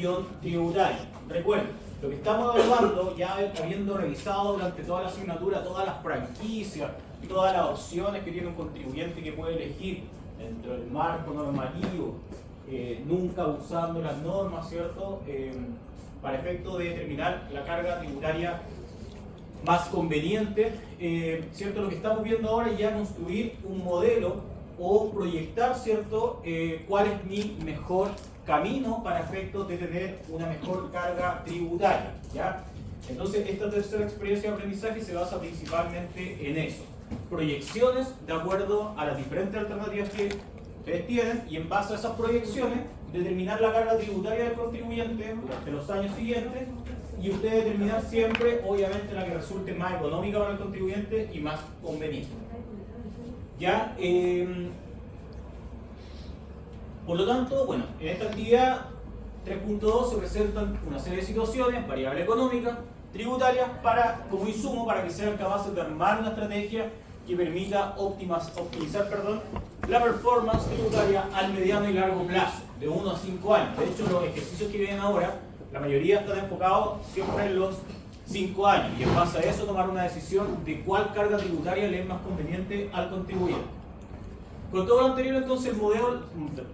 gestión tributaria. Recuerden, lo que estamos evaluando, ya habiendo revisado durante toda la asignatura todas las franquicias, todas las opciones que tiene un contribuyente que puede elegir dentro del marco normativo, nunca abusando las normas, ¿cierto? Para efecto de determinar la carga tributaria más conveniente, ¿cierto? Lo que estamos viendo ahora es ya construir un modelo o proyectar, ¿cierto? Cuál es mi mejor camino para efectos de tener una mejor carga tributaria, ¿ya? Entonces, esta tercera experiencia de aprendizaje se basa principalmente en eso. Proyecciones de acuerdo a las diferentes alternativas que ustedes tienen y en base a esas proyecciones determinar la carga tributaria del contribuyente durante los años siguientes y ustedes determinar siempre, obviamente, la que resulte más económica para el contribuyente y más conveniente. ¿Ya? Por lo tanto, bueno, en esta actividad 3.2 se presentan una serie de situaciones, variables económicas, tributarias, como insumo para que sean capaces de armar una estrategia que permita optimizar la performance tributaria al mediano y largo plazo, de 1 a 5 años. De hecho, los ejercicios que vienen ahora, la mayoría están enfocados siempre en los 5 años y en base a eso tomar una decisión de cuál carga tributaria le es más conveniente al contribuyente. Con todo lo anterior, entonces,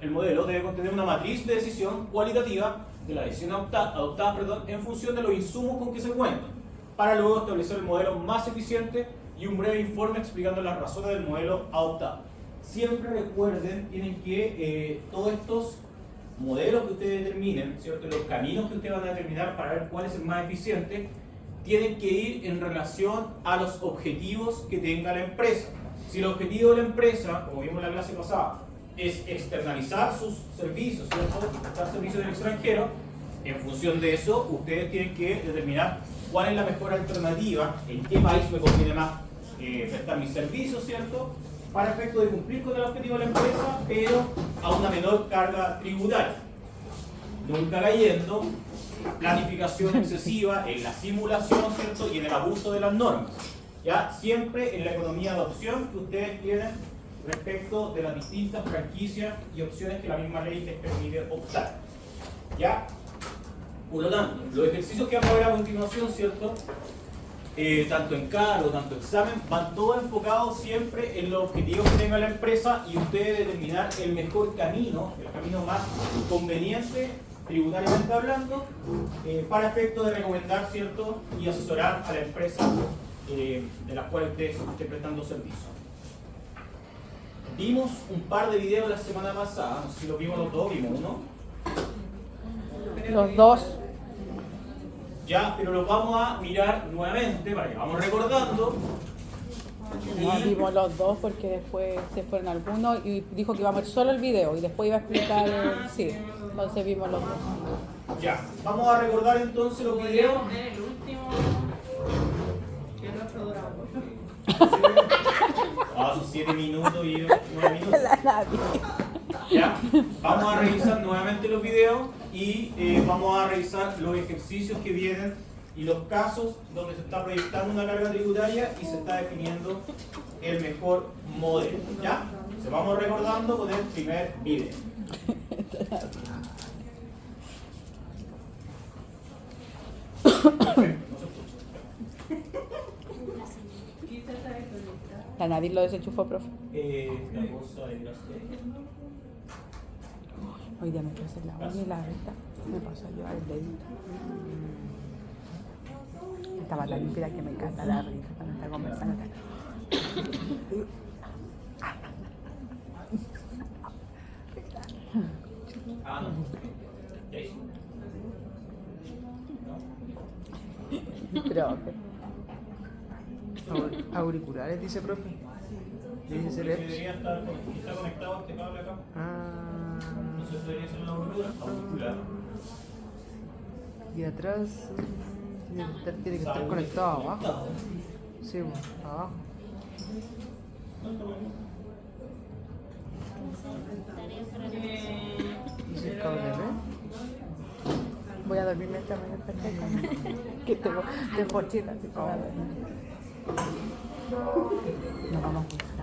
el modelo debe contener una matriz de decisión cualitativa de la decisión adoptada en función de los insumos con que se cuentan, para luego establecer el modelo más eficiente y un breve informe explicando las razones del modelo adoptado. Siempre recuerden, tienen que todos estos modelos que ustedes determinen, ¿cierto? Los caminos que ustedes van a determinar para ver cuál es el más eficiente, tienen que ir en relación a los objetivos que tenga la empresa. Si el objetivo de la empresa, como vimos en la clase pasada, es externalizar sus servicios, ¿cierto? Prestar servicios del extranjero, en función de eso, ustedes tienen que determinar cuál es la mejor alternativa, en qué país me conviene más prestar mis servicios, ¿cierto? Para efecto de cumplir con el objetivo de la empresa, pero a una menor carga tributaria. Nunca cayendo en planificación excesiva, en la simulación, ¿cierto? Y en el abuso de las normas. ¿Ya? Siempre en la economía de opción que ustedes tienen respecto de las distintas franquicias y opciones que la misma ley les permite optar. ¿Ya? Por lo tanto, los ejercicios que vamos a ver a continuación, ¿cierto? Tanto en CAR o tanto examen, van todos enfocados siempre en los objetivos que tenga la empresa y ustedes determinar el mejor camino, el camino más conveniente, tributariamente hablando, para efecto de recomendar, ¿cierto? Y asesorar a la empresa de las cuales ustedes estén prestando servicio. Vimos un par de videos la semana pasada, no sé si los vimos los dos, vimos uno. Los dos. Ya, pero los vamos a mirar nuevamente para que vamos recordando. No, vimos los dos porque después se fueron algunos y dijo que iba a ver solo el video y después iba a explicar, sí, entonces vimos los dos. Ya, vamos a recordar entonces los videos. El último, que es nuestro drama. Son 7 minutos y 9 minutos. Nadie. Ya, vamos a revisar nuevamente los videos y vamos a revisar los ejercicios que vienen y los casos donde se está proyectando una carga tributaria y se está definiendo el mejor modelo. ¿Ya? Se vamos recordando con el primer video. La Nadir lo desenchufó, profe. La cosa de las Hoy día me puse la uña y la recta. Me pasó a llevar el dedito. Estaba tan limpia que me encanta la risa cuando está conversando. no. ¿Ya hizo? Profe. Auriculares, dice profe. Dice Debería estar conectado a este cable acá. Entonces debería ser una auricular. Y atrás tiene que estar conectado abajo. Sí, abajo. Dice el cable, Voy a dormirme esta mañana perfecta. Que tengo pochita, así que voy a dormir. Nos vamos a buscar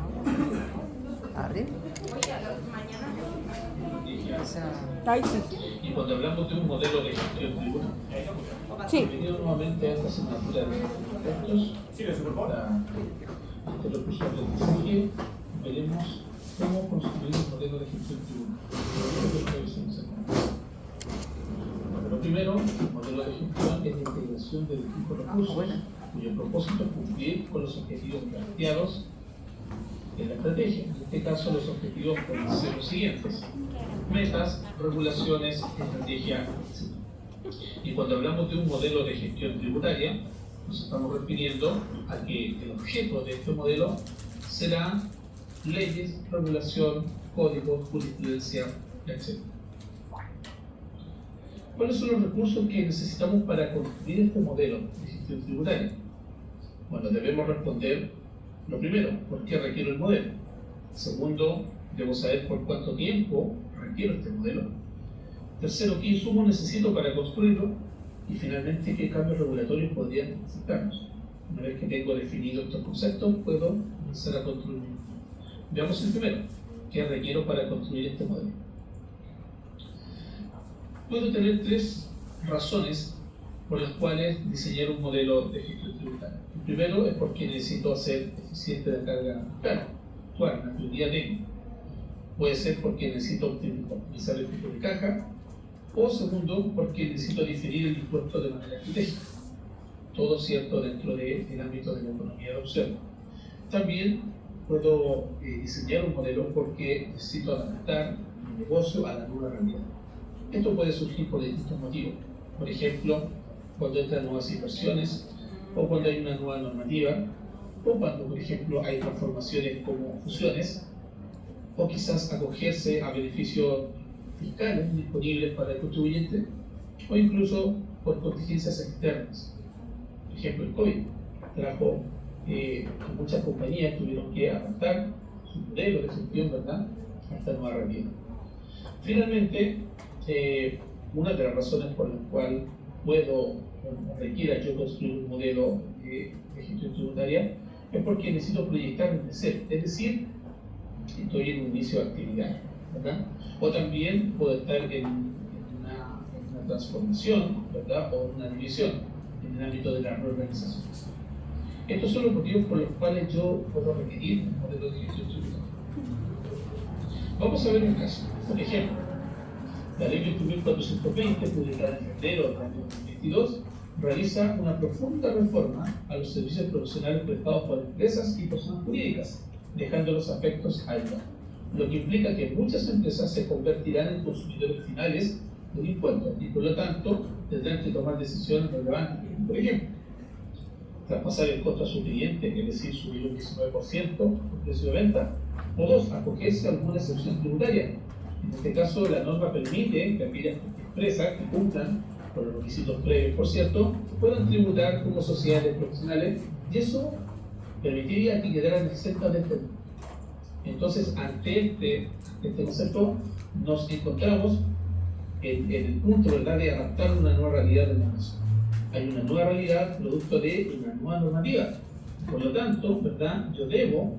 ahora. ¿Abre? Oye, mañana Ahí sí. Y cuando hablamos de un modelo de gestión tributaria, Sí. bienvenido nuevamente a esta asignatura de impuestos. Silencio, por favor. Este recurso de aprendizaje, veremos cómo construir un modelo de gestión tributaria. Lo primero, el modelo de gestión es la integración de distintos recursos, cuyo propósito es cumplir con los objetivos planteados en la estrategia. En este caso, los objetivos pueden ser los siguientes: metas, regulaciones, estrategia, etc. Y cuando hablamos de un modelo de gestión tributaria, nos estamos refiriendo a que el objeto de este modelo será leyes, regulación, códigos, jurisprudencia, etc. ¿Cuáles son los recursos que necesitamos para construir este modelo de gestión tributaria? Bueno, debemos responder lo primero: ¿por qué requiero el modelo? Segundo, debo saber por cuánto tiempo requiero este modelo. Tercero, ¿qué insumos necesito para construirlo? Y finalmente, ¿qué cambios regulatorios podrían necesitarnos? Una vez que tengo definido estos conceptos, puedo comenzar a construir. Veamos el primero: ¿qué requiero para construir este modelo? Puedo tener tres razones por las cuales diseñar un modelo de gestión tributaria. El primero es porque necesito hacer eficiente la carga fiscal. Actual, la prioridad tengo. Puede ser porque necesito optimizar el flujo de caja, o segundo, porque necesito diferir el impuesto de manera estratégica. Todo cierto dentro del ámbito de la economía de opción. También puedo diseñar un modelo porque necesito adaptar mi negocio a la nueva realidad. Esto puede surgir por distintos motivos. Por ejemplo, cuando entran nuevas inversiones, o cuando hay una nueva normativa, o cuando, por ejemplo, hay transformaciones como fusiones, o quizás acogerse a beneficios fiscales disponibles para el contribuyente, o incluso por contingencias externas. Por ejemplo, el COVID trajo que muchas compañías tuvieron que adaptar su modelo de gestión, ¿verdad?, a esta nueva realidad. Finalmente, una de las razones por las cuales requiera yo construir un modelo de gestión tributaria es porque necesito proyectar desde cero, es decir, estoy en un inicio de actividad, ¿verdad? O también puedo estar en una transformación, ¿verdad?, o una división en el ámbito de la reorganización. Estos son los motivos por los cuales yo puedo requerir un modelo de gestión tributaria. Vamos a ver un caso. Por ejemplo, la Ley 21.420, publicada en febrero del año 2022, realiza una profunda reforma a los servicios profesionales prestados por empresas y personas jurídicas, dejando los aspectos a IVA, lo que implica que muchas empresas se convertirán en consumidores finales del impuesto y por lo tanto tendrán que tomar decisiones relevantes. Por ejemplo, traspasar el costo a su cliente, es decir, subir un 19% el precio de venta, o dos, acogerse a alguna excepción tributaria. En este caso, la norma permite que aquellas empresas que cumplan con los requisitos previos, por cierto, puedan tributar como sociedades profesionales, y eso permitiría que quedaran exentas de este. Entonces, ante este concepto, nos encontramos en el punto, ¿verdad?, de adaptar una nueva realidad del negocio. Hay una nueva realidad producto de una nueva normativa. Por lo tanto, ¿verdad?, yo debo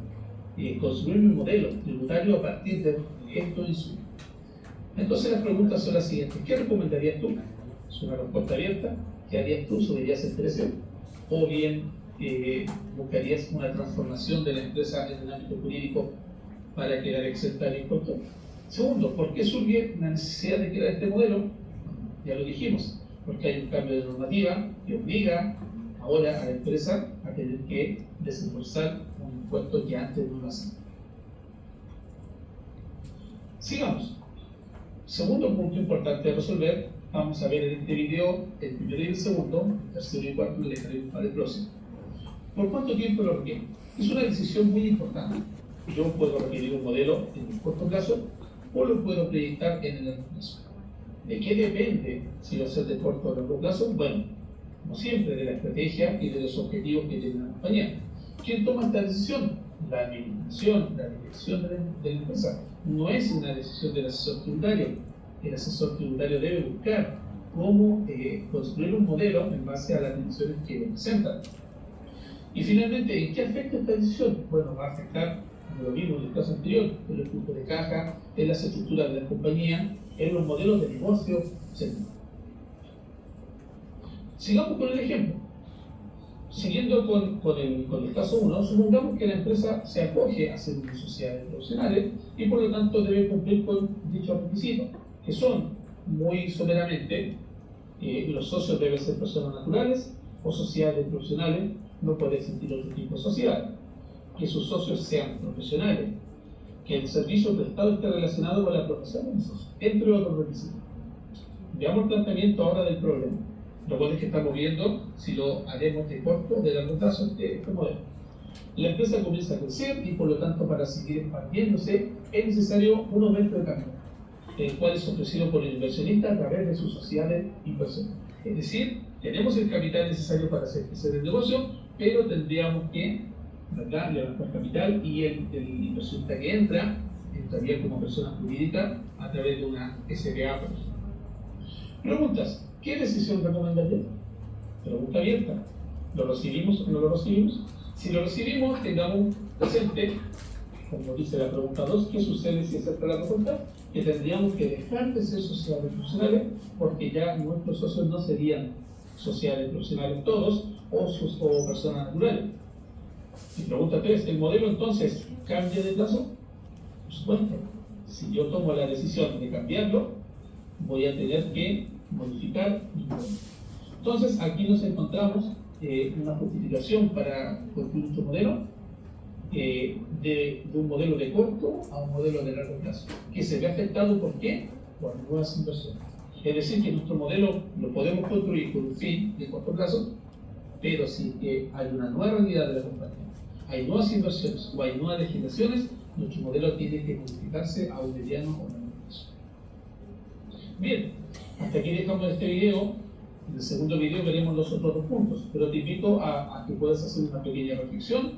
construir mi modelo tributario a partir de estos insumos. Entonces las preguntas son las siguientes: ¿qué recomendarías tú? Es una respuesta abierta. ¿Qué harías tú? ¿Subirías el precio? ¿O bien buscarías una transformación de la empresa en el ámbito jurídico para quedar exenta del impuesto? Segundo, ¿por qué surge la necesidad de crear este modelo? Ya lo dijimos, porque hay un cambio de normativa que obliga ahora a la empresa a tener que desembolsar un impuesto que antes no lo hacía. Sigamos. Segundo punto importante de resolver, vamos a ver en este video el primero y el segundo, el tercero y el cuarto, y le dejaré para el próximo. ¿Por cuánto tiempo lo requiero? Es una decisión muy importante. Yo puedo requerir un modelo en el corto plazo o lo puedo proyectar en el largo plazo. ¿De qué depende si va a ser de corto o largo plazo? Bueno, como siempre, de la estrategia y de los objetivos que tiene la compañía. ¿Quién toma esta decisión? La administración, la dirección de la empresa. No es una decisión del asesor tributario. El asesor tributario debe buscar cómo construir un modelo en base a las decisiones que le presentan. Y finalmente, ¿en qué afecta esta decisión? Bueno, va a afectar Lo mismo en el caso anterior, en el flujo de caja, en las estructuras de la compañía, en los modelos de negocio, etc. Sigamos con el ejemplo. Siguiendo con el caso 1, supongamos que la empresa se acoge a ser unas sociedades profesionales y por lo tanto debe cumplir con dichos requisitos, que son muy someramente: los socios deben ser personas naturales o sociedades profesionales, no puede existir otro tipo de sociedad, que sus socios sean profesionales, que el servicio prestado esté relacionado con la profesión de los socios, entre otros requisitos. Veamos el planteamiento ahora del problema. Lo bueno es que estamos viendo si lo haremos de corto o de largo plazo este modelo. La empresa comienza a crecer y por lo tanto para seguir expandiéndose es necesario un aumento de capital, el cual es ofrecido por el inversionista a través de sus sociedades inversiones. Es decir, tenemos el capital necesario para hacer crecer el negocio, pero tendríamos que, ¿verdad?, levantar capital y el inversionista que entraría como persona jurídica a través de una SPA. Preguntas: ¿qué decisión recomendaría? Pregunta abierta. ¿Lo recibimos o no lo recibimos? Si lo recibimos, tengamos presente, como dice la pregunta 2, ¿qué sucede si acepta la propuesta? Que tendríamos que dejar de ser sociedades profesionales porque ya nuestros socios no serían sociedades profesionales todos o personas naturales. Y pregunta 3, ¿el modelo entonces cambia de plazo? Por supuesto. Si yo tomo la decisión de cambiarlo, voy a tener que modificar mi modelo. Entonces aquí nos encontramos una justificación para construir nuestro modelo de un modelo de corto a un modelo de largo plazo, que se ve afectado ¿por qué? Por nuevas inversiones. Es decir, que nuestro modelo lo podemos construir con un fin de corto plazo, pero si hay una nueva realidad de la compañía, hay nuevas inversiones o hay nuevas legislaciones, nuestro modelo tiene que modificarse a un mediano o largo plazo. Bien, hasta aquí dejamos este video. En el segundo video veremos los otros dos puntos, pero te invito a que puedas hacer una pequeña reflexión,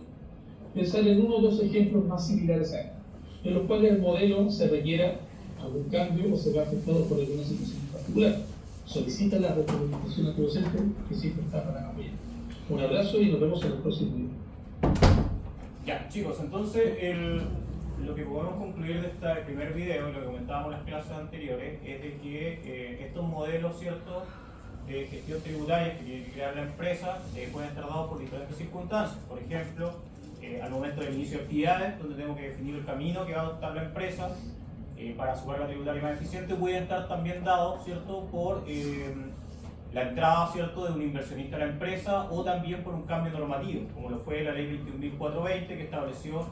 pensar en uno o dos ejemplos más similares a este, en los cuales el modelo se requiera algún cambio o se vea afectado por alguna situación en particular. Solicita la retroalimentación a tu docente, que siempre está para apoyar. Un abrazo y nos vemos en el próximo video. Ya, chicos, entonces lo que podemos concluir de este primer video, y lo que comentábamos en las clases anteriores, es de que estos modelos, ¿cierto?, de gestión tributaria que tiene que crear la empresa pueden estar dados por diferentes circunstancias. Por ejemplo, al momento del inicio de actividades, donde tengo que definir el camino que va a adoptar la empresa para su carga tributaria más eficiente, pueden estar también dados, ¿cierto?, por la entrada, ¿cierto?, de un inversionista a la empresa, o también por un cambio normativo, como lo fue la ley 21.420, que estableció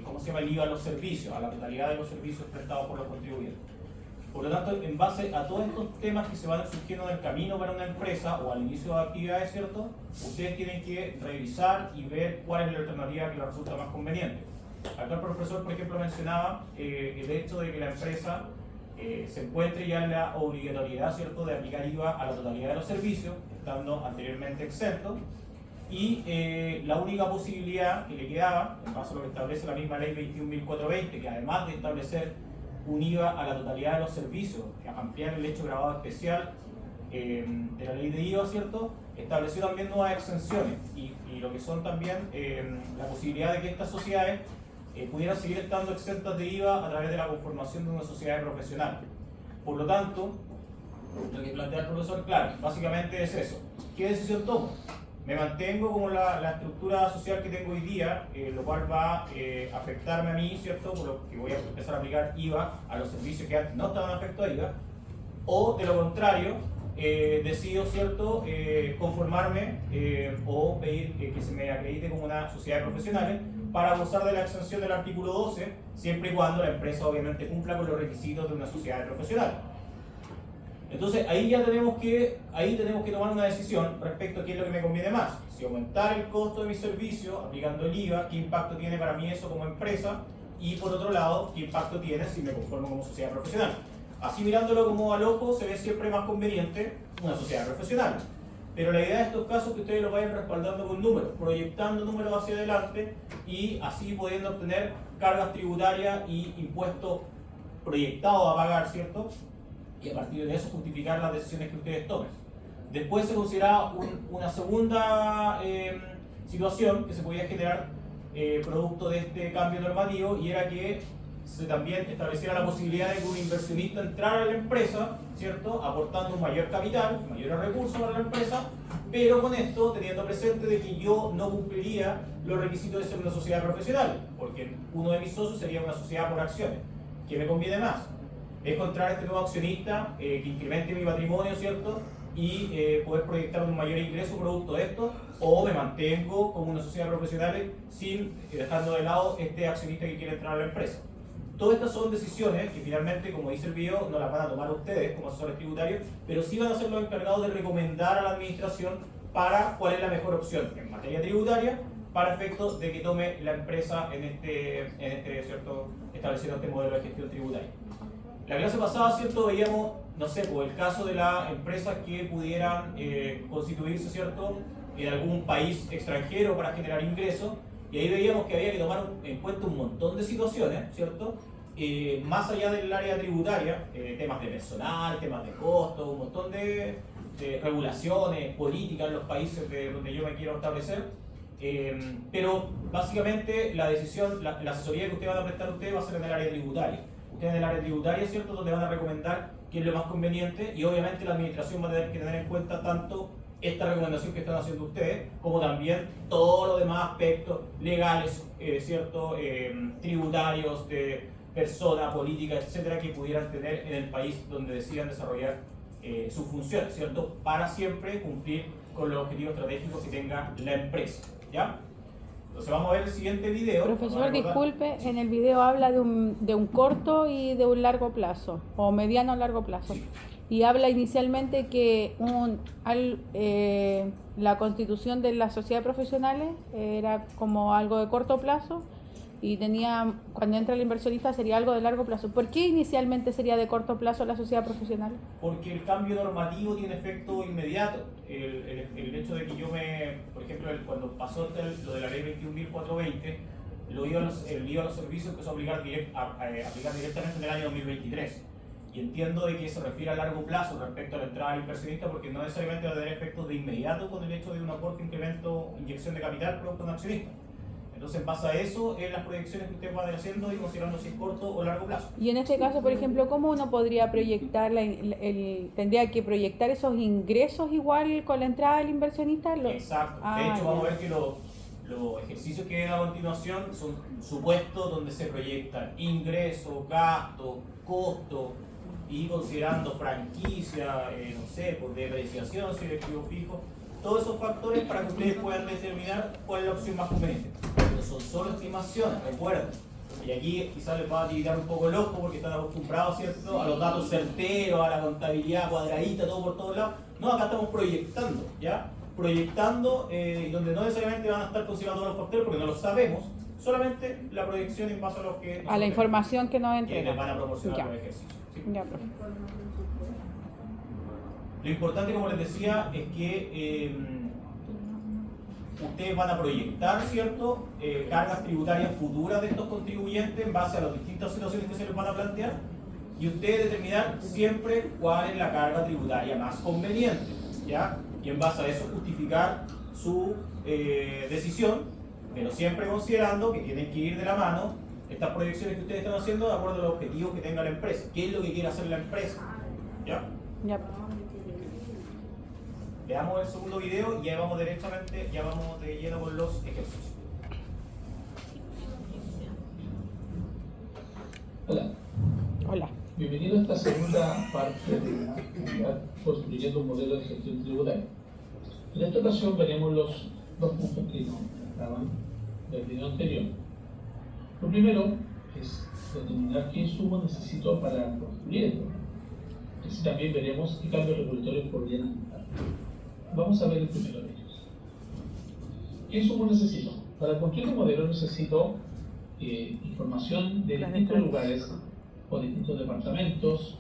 ¿cómo se llama?, el IVA a los servicios, a la totalidad de los servicios prestados por los contribuyentes. Por lo tanto, en base a todos estos temas que se van surgiendo en el camino para una empresa o al inicio de actividades, ¿cierto?, ustedes tienen que revisar y ver cuál es la alternativa que les resulta más conveniente. Acá el profesor, por ejemplo, mencionaba el hecho de que la empresa se encuentre ya en la obligatoriedad, ¿cierto?, de aplicar IVA a la totalidad de los servicios, estando anteriormente exento, y la única posibilidad que le quedaba, en base a lo que establece la misma ley 21.420, que además de establecer un IVA a la totalidad de los servicios, ampliar el hecho grabado especial de la ley de IVA, ¿cierto?, estableció también nuevas exenciones y lo que son también la posibilidad de que estas sociedades pudieran seguir estando exentas de IVA a través de la conformación de una sociedad profesional. Por lo tanto, lo que plantea el profesor, claro, básicamente es eso. ¿Qué decisión tomo? Me mantengo como la estructura social que tengo hoy día, lo cual va a afectarme a mí, ¿cierto?, por lo que voy a empezar a aplicar IVA a los servicios que antes no estaban afectados a IVA, o de lo contrario, decido, ¿cierto?, conformarme o pedir que se me acredite como una sociedad de profesionales para gozar de la exención del artículo 12, siempre y cuando la empresa obviamente cumpla con los requisitos de una sociedad de profesionales. Entonces ahí tenemos que tomar una decisión respecto a qué es lo que me conviene más. Si aumentar el costo de mi servicio aplicando el IVA, qué impacto tiene para mí eso como empresa, y por otro lado, qué impacto tiene si me conformo como sociedad profesional. Así mirándolo como al ojo se ve siempre más conveniente una sociedad profesional. Pero la idea de estos casos es que ustedes lo vayan respaldando con números, proyectando números hacia adelante y así pudiendo obtener cargas tributarias y impuestos proyectados a pagar, ¿cierto?, y a partir de eso justificar las decisiones que ustedes tomen. Después se considera una segunda situación que se podía generar producto de este cambio normativo, y era que se también estableciera la posibilidad de que un inversionista entrara a la empresa, ¿cierto?, aportando un mayor capital, mayores recursos para la empresa, pero con esto teniendo presente de que yo no cumpliría los requisitos de ser una sociedad profesional, porque uno de mis socios sería una sociedad por acciones. ¿Qué me conviene más? Encontrar este nuevo accionista que incremente mi patrimonio, ¿cierto?, y poder proyectar un mayor ingreso producto de esto, o me mantengo como una sociedad profesional sin dejando de lado este accionista que quiere entrar a la empresa. Todas estas son decisiones que finalmente, como dice el video, no las van a tomar ustedes como asesores tributarios, pero sí van a ser los encargados de recomendar a la administración para cuál es la mejor opción en materia tributaria para efectos de que tome la empresa en este ¿cierto?, estableciendo este modelo de gestión tributaria. La clase pasada, ¿cierto?, veíamos, no sé, pues el caso de las empresas que pudieran constituirse, ¿cierto?, en algún país extranjero para generar ingresos, y ahí veíamos que había que tomar en cuenta un montón de situaciones, ¿cierto?, más allá del área tributaria, temas de personal, temas de costos, un montón de regulaciones, políticas en los países donde yo me quiero establecer, pero básicamente la decisión, la asesoría que ustedes van a prestar ustedes va a ser en el área tributaria. Ustedes en el área tributaria, ¿cierto?, donde van a recomendar qué es lo más conveniente, y obviamente la administración va a tener que tener en cuenta tanto esta recomendación que están haciendo ustedes, como también todos los demás aspectos legales, ¿cierto?, tributarios, de persona, política, etcétera, que pudieran tener en el país donde decidan desarrollar sus funciones, ¿cierto?, para siempre cumplir con los objetivos estratégicos que tenga la empresa, ¿ya? Entonces vamos a ver el siguiente video. Profesor, disculpe, en el video habla de un corto y de un largo plazo, o mediano o largo plazo. Sí. Y habla inicialmente que la constitución de las sociedades profesionales era como algo de corto plazo, y cuando entra el inversionista sería algo de largo plazo. ¿Por qué inicialmente sería de corto plazo la sociedad profesional? Porque el cambio normativo tiene efecto inmediato. El hecho de que yo por ejemplo, cuando pasó lo de la ley 21.420, el IVA a los servicios empezó a aplicar directamente en el año 2023. Y entiendo de que se refiere a largo plazo respecto a la entrada del inversionista, porque no necesariamente va a tener efectos de inmediato con el hecho de un aporte, incremento, inyección de capital producto de un accionista. Entonces, en base a eso, en las proyecciones que ustedes van haciendo y considerando si es corto o largo plazo. Y en este caso, por ejemplo, ¿cómo uno podría proyectar, tendría que proyectar esos ingresos igual con la entrada del inversionista? Exacto. De hecho, vamos a ver que los ejercicios que ven a continuación son supuestos donde se proyectan ingresos, gastos, costos, y considerando franquicia, no sé, por depreciación, si el activo fijo, todos esos factores para que ustedes puedan determinar cuál es la opción más conveniente. Pero son solo estimaciones, recuerden. Y aquí quizás les va a tirar un poco el ojo porque están acostumbrados, ¿cierto?, a los datos certeros, a la contabilidad cuadradita, todo por todos lados. No, acá estamos proyectando, ¿ya? Proyectando, donde no necesariamente van a estar considerando todos los factores porque no lo sabemos, solamente la proyección en base a lo que... A la información que nos entregan. Que les van a proporcionar los ejercicios. ¿Sí? Ya, profe. Lo importante, como les decía, es que ustedes van a proyectar, ¿cierto?, cargas tributarias futuras de estos contribuyentes en base a las distintas situaciones que se les van a plantear, y ustedes determinar siempre cuál es la carga tributaria más conveniente, ¿ya? Y en base a eso justificar su decisión, pero siempre considerando que tienen que ir de la mano estas proyecciones que ustedes están haciendo de acuerdo a los objetivos que tenga la empresa. ¿Qué es lo que quiere hacer la empresa? ¿Ya? Ya. Veamos el segundo video y ya vamos derechamente, ya vamos de lleno con los ejercicios. Hola. Hola. Bienvenido a esta segunda parte de la actividad construyendo un modelo de gestión tributaria. En esta ocasión veremos los dos puntos que nos estaban del video anterior. Lo primero es determinar qué insumos necesito para construir esto. Así también veremos qué cambios regulatorios podrían afectar. Vamos a ver el primero de ellos. ¿Qué insumos necesito? Para construir un modelo necesito información de distintos lugares o distintos departamentos,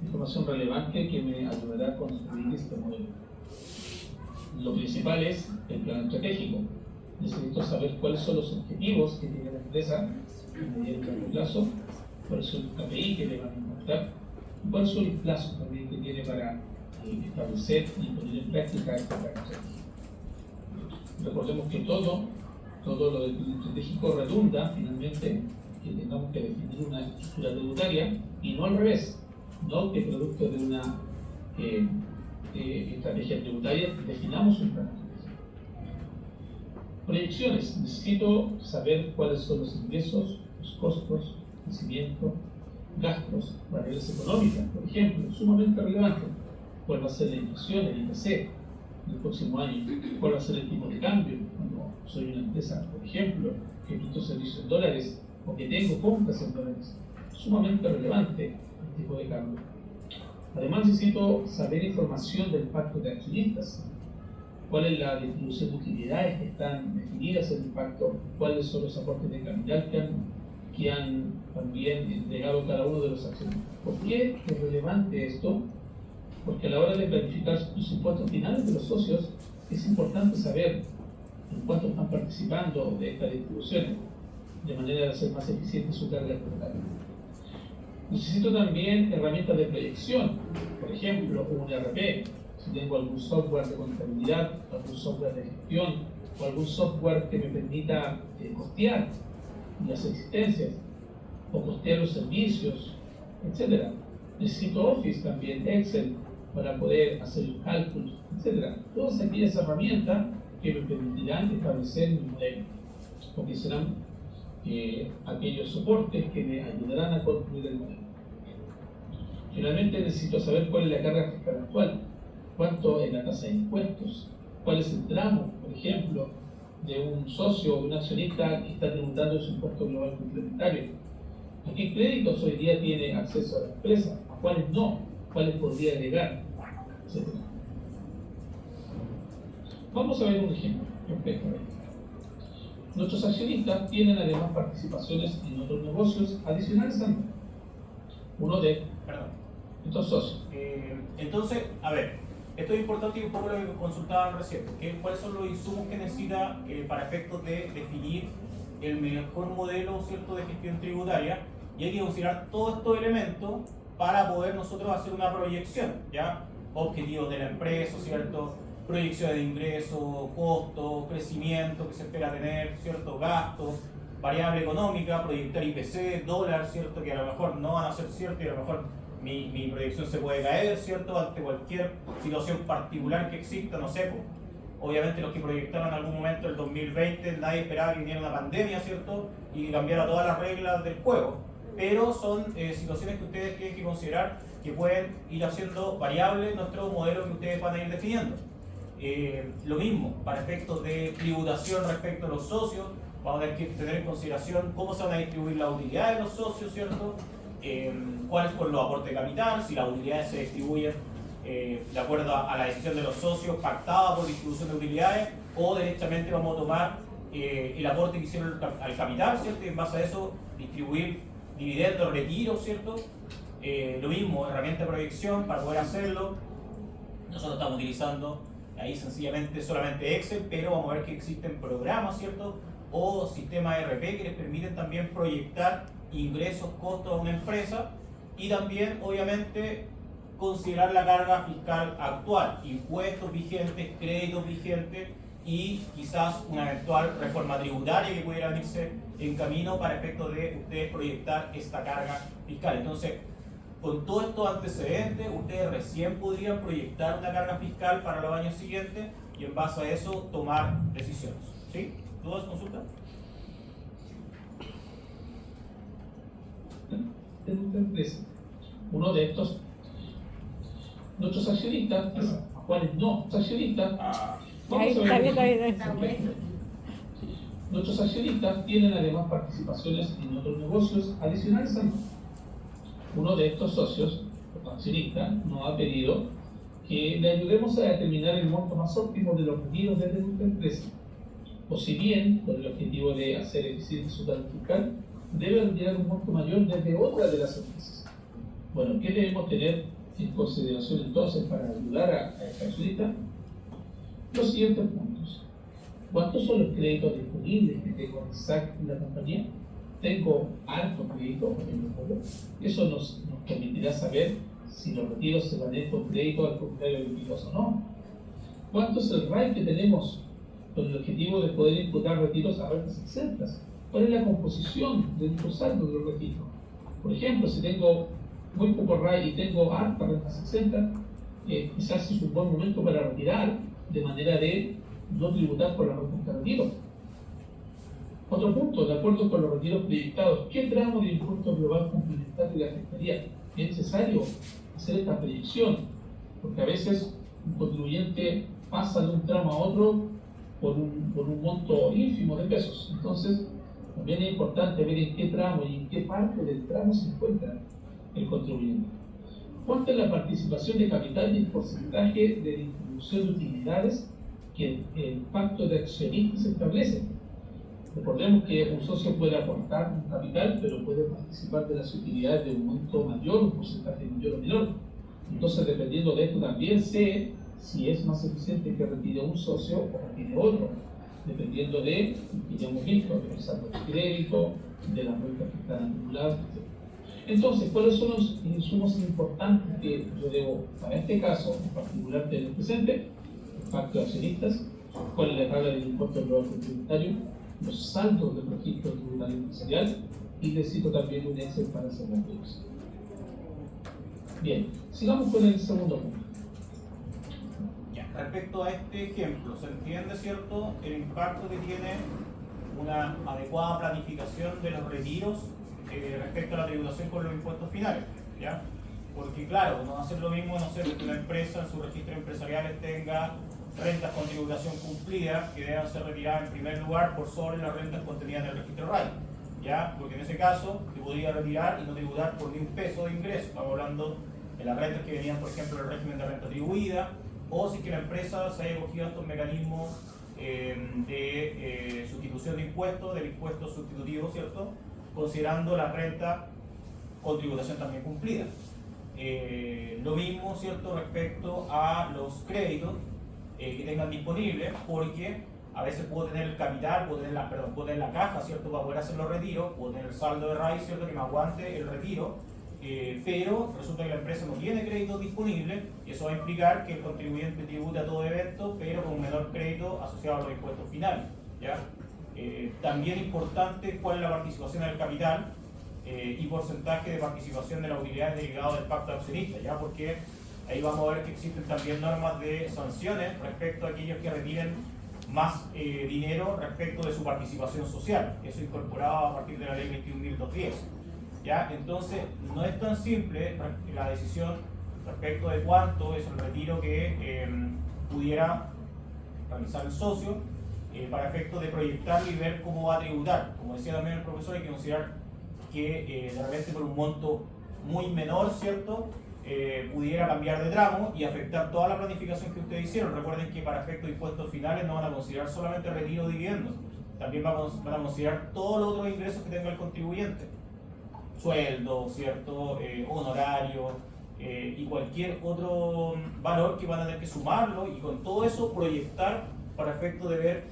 información relevante que me ayudará a construir este modelo. Lo principal es el plan estratégico. Necesito saber cuáles son los objetivos que tiene la empresa en medio y largo plazo, cuál es el KPI que le van a encontrar, y cuál es el plazo también que tiene para establecer y poner en práctica esta estrategia. Recordemos que todo todo lo estratégico redunda finalmente que tengamos que definir una estructura tributaria y no al revés, no que producto de una estrategia tributaria definamos un plan estratégico. Proyecciones. Necesito saber cuáles son los ingresos, los costos, crecimiento, gastos, variables económicas, por ejemplo, sumamente relevante. ¿Cuál va a ser la inflación, el IPC del próximo año? ¿Cuál va a ser el tipo de cambio? Cuando soy una empresa, por ejemplo, que presto servicios en dólares o que tengo compras en dólares. Sumamente relevante el tipo de cambio. Además necesito saber información del pacto de accionistas. ¿Cuál es la distribución de utilidades que están definidas en el pacto? ¿Cuáles son los aportes de capital que han también entregado cada uno de los accionistas? ¿Por qué es relevante esto? Porque a la hora de planificar los impuestos finales de los socios, es importante saber en cuánto están participando de estas distribuciones, de manera de hacer más eficiente su carga tributaria. Necesito también herramientas de proyección, por ejemplo, un ERP, si tengo algún software de contabilidad, algún software de gestión, o algún software que me permita costear las existencias, o costear los servicios, etc. Necesito Office también, Excel, para poder hacer los cálculos, etc. Todas aquellas herramientas que me permitirán establecer mi modelo, porque serán aquellos soportes que me ayudarán a construir el modelo. Finalmente necesito saber cuál es la carga fiscal actual, cuánto es la tasa de impuestos, cuál es el tramo, por ejemplo, de un socio o de un accionista que está tributando su impuesto global complementario. ¿A qué créditos hoy día tiene acceso a la empresa? ¿A cuáles no? ¿Cuáles podría agregar? Etcétera. Vamos a ver un ejemplo respecto a esto. Nuestros accionistas tienen además participaciones en otros negocios adicionales a uno de estos socios. Entonces, a ver, esto es importante y un poco lo que consultaban recién. ¿Cuáles son los insumos que necesita para efectos de definir el mejor modelo, ¿cierto?, de gestión tributaria? Y hay que considerar todos estos elementos para poder nosotros hacer una proyección, ¿ya? Objetivos de la empresa, ¿cierto? Proyección de ingresos, costos, crecimiento que se espera tener, ¿cierto? Gastos, variable económica, proyectar IPC, dólar, ¿cierto? Que a lo mejor no van a ser ciertos y a lo mejor mi proyección se puede caer, ¿cierto? Ante cualquier situación particular que exista, no sé, pues, obviamente los que proyectaron en algún momento el 2020, nadie esperaba que viniera una pandemia, ¿cierto? Y que cambiara todas las reglas del juego. Pero son situaciones que ustedes tienen que considerar que pueden ir haciendo variables nuestro modelo que ustedes van a ir definiendo. Lo mismo, para efectos de tributación respecto a los socios, vamos a tener que tener en consideración cómo se van a distribuir las utilidades de los socios, ¿cierto? Cuáles son los aportes de capital, si las utilidades se distribuyen de acuerdo a la decisión de los socios pactada por distribución de utilidades, o derechamente vamos a tomar el aporte que hicieron al capital, ¿cierto? Y en base a eso distribuir dividendos, retiros, ¿cierto? Lo mismo, herramienta de proyección para poder hacerlo. Nosotros estamos utilizando ahí sencillamente solamente Excel, pero vamos a ver que existen programas, ¿cierto? O sistemas ERP que les permiten también proyectar ingresos, costos a una empresa, y también, obviamente, considerar la carga fiscal actual, impuestos vigentes, créditos vigentes y quizás una eventual reforma tributaria que pudiera venirse en camino para efectos de ustedes proyectar esta carga fiscal. Entonces, con todos estos antecedentes, ustedes recién podrían proyectar una carga fiscal para los años siguientes y en base a eso tomar decisiones. ¿Sí? ¿Dudas, consultas? Uno de estos, nuestros accionistas, ¿cuáles no? Los accionistas, vamos a ver. Nuestros accionistas tienen además participaciones en otros negocios adicionales a nosotros. Uno de estos socios, los accionistas, nos ha pedido que le ayudemos a determinar el monto más óptimo de los retiros desde nuestra empresa. O si bien, con el objetivo de hacer eficiente su carga fiscal, debe retirar un monto mayor desde otra de las empresas. Bueno, ¿qué debemos tener en consideración entonces para ayudar a esta accionista? Los siguientes puntos. ¿Cuántos son los créditos disponibles que tengo en SAC en la compañía? ¿Tengo alto crédito en el juego? Eso nos permitirá saber si los retiros se van a ir con crédito al propietario del o no. ¿Cuánto es el RAI que tenemos con el objetivo de poder imputar retiros a rentas exentas. ¿Cuál es la composición de nuestros saldos de los retiros? Por ejemplo, si tengo muy poco RAI y tengo hartas rentas exentas, quizás es un buen momento para retirar, de manera de no tributar por la rentas de retiro. Otro punto, de acuerdo con los retiros proyectados, ¿qué tramo de impuesto global complementario le afectaría? Es necesario hacer esta proyección, porque a veces un contribuyente pasa de un tramo a otro por un monto ínfimo de pesos. Entonces, también es importante ver en qué tramo y en qué parte del tramo se encuentra el contribuyente. ¿Cuánta es la participación de capital y el porcentaje de distribución de utilidades que el pacto de accionistas establece? Recordemos que un socio puede aportar un capital, pero puede participar de las utilidades de un monto mayor, un porcentaje mayor o menor. Entonces, dependiendo de esto, también sé si es más eficiente que retire un socio o retire otro, dependiendo de lo que ya hemos visto, de los saldos de crédito, de las rentas que están acumuladas, etc. Entonces, ¿cuáles son los insumos importantes que yo debo, para este caso, en particular del presente? El pacto de accionistas, cuál es la tabla del impuesto global tributario, los saldos del registro tributario empresarial, y necesito también un Excel para hacer las cosas. Bien, sigamos con el segundo punto. Ya, respecto a este ejemplo, se entiende, ¿cierto?, el impacto que tiene una adecuada planificación de los retiros respecto a la tributación con los impuestos finales, ¿ya? Porque claro, no va a ser lo mismo, no sé, que una empresa en sus registros empresariales tenga rentas con tributación cumplida que deban ser retiradas en primer lugar por sobre las rentas contenidas en el registro RAI, ¿ya? Porque en ese caso te podría retirar y no tributar por ni un peso de ingreso. Estamos hablando de las rentas que venían, por ejemplo, del régimen de renta atribuida, o si es que la empresa se haya cogido estos mecanismos de sustitución de impuestos, del impuesto sustitutivo, ¿cierto?, considerando la renta con tributación también cumplida. Lo mismo, ¿cierto?, respecto a los créditos que tengan disponibles, porque a veces puedo tener el capital, puedo tener la caja, ¿cierto?, para poder hacer los retiros, puedo tener el saldo de RAI, ¿cierto?, que me aguante el retiro, pero resulta que la empresa no tiene crédito disponible, y eso va a implicar que el contribuyente tribute a todo evento, pero con un menor crédito asociado a los impuestos finales, ¿ya? También importante cuál es la participación del capital y porcentaje de participación de las utilidades derivadas del pacto de accionistas, ¿ya? Porque ahí vamos a ver que existen también normas de sanciones respecto a aquellos que retiren más dinero respecto de su participación social, eso incorporado a partir de la ley 21.210, ¿ya? Entonces, no es tan simple la decisión respecto de cuánto es el retiro que pudiera realizar el socio para efectos de proyectarlo y ver cómo va a tributar. Como decía también el profesor, hay que considerar que de repente por un monto muy menor, ¿cierto?, pudiera cambiar de tramo y afectar toda la planificación que ustedes hicieron. Recuerden que para efectos de impuestos finales no van a considerar solamente retiro de dividendos, también van a considerar todos los otros ingresos que tenga el contribuyente, sueldo, ¿cierto?, honorario y cualquier otro valor que van a tener que sumarlo, y con todo eso proyectar para efecto de ver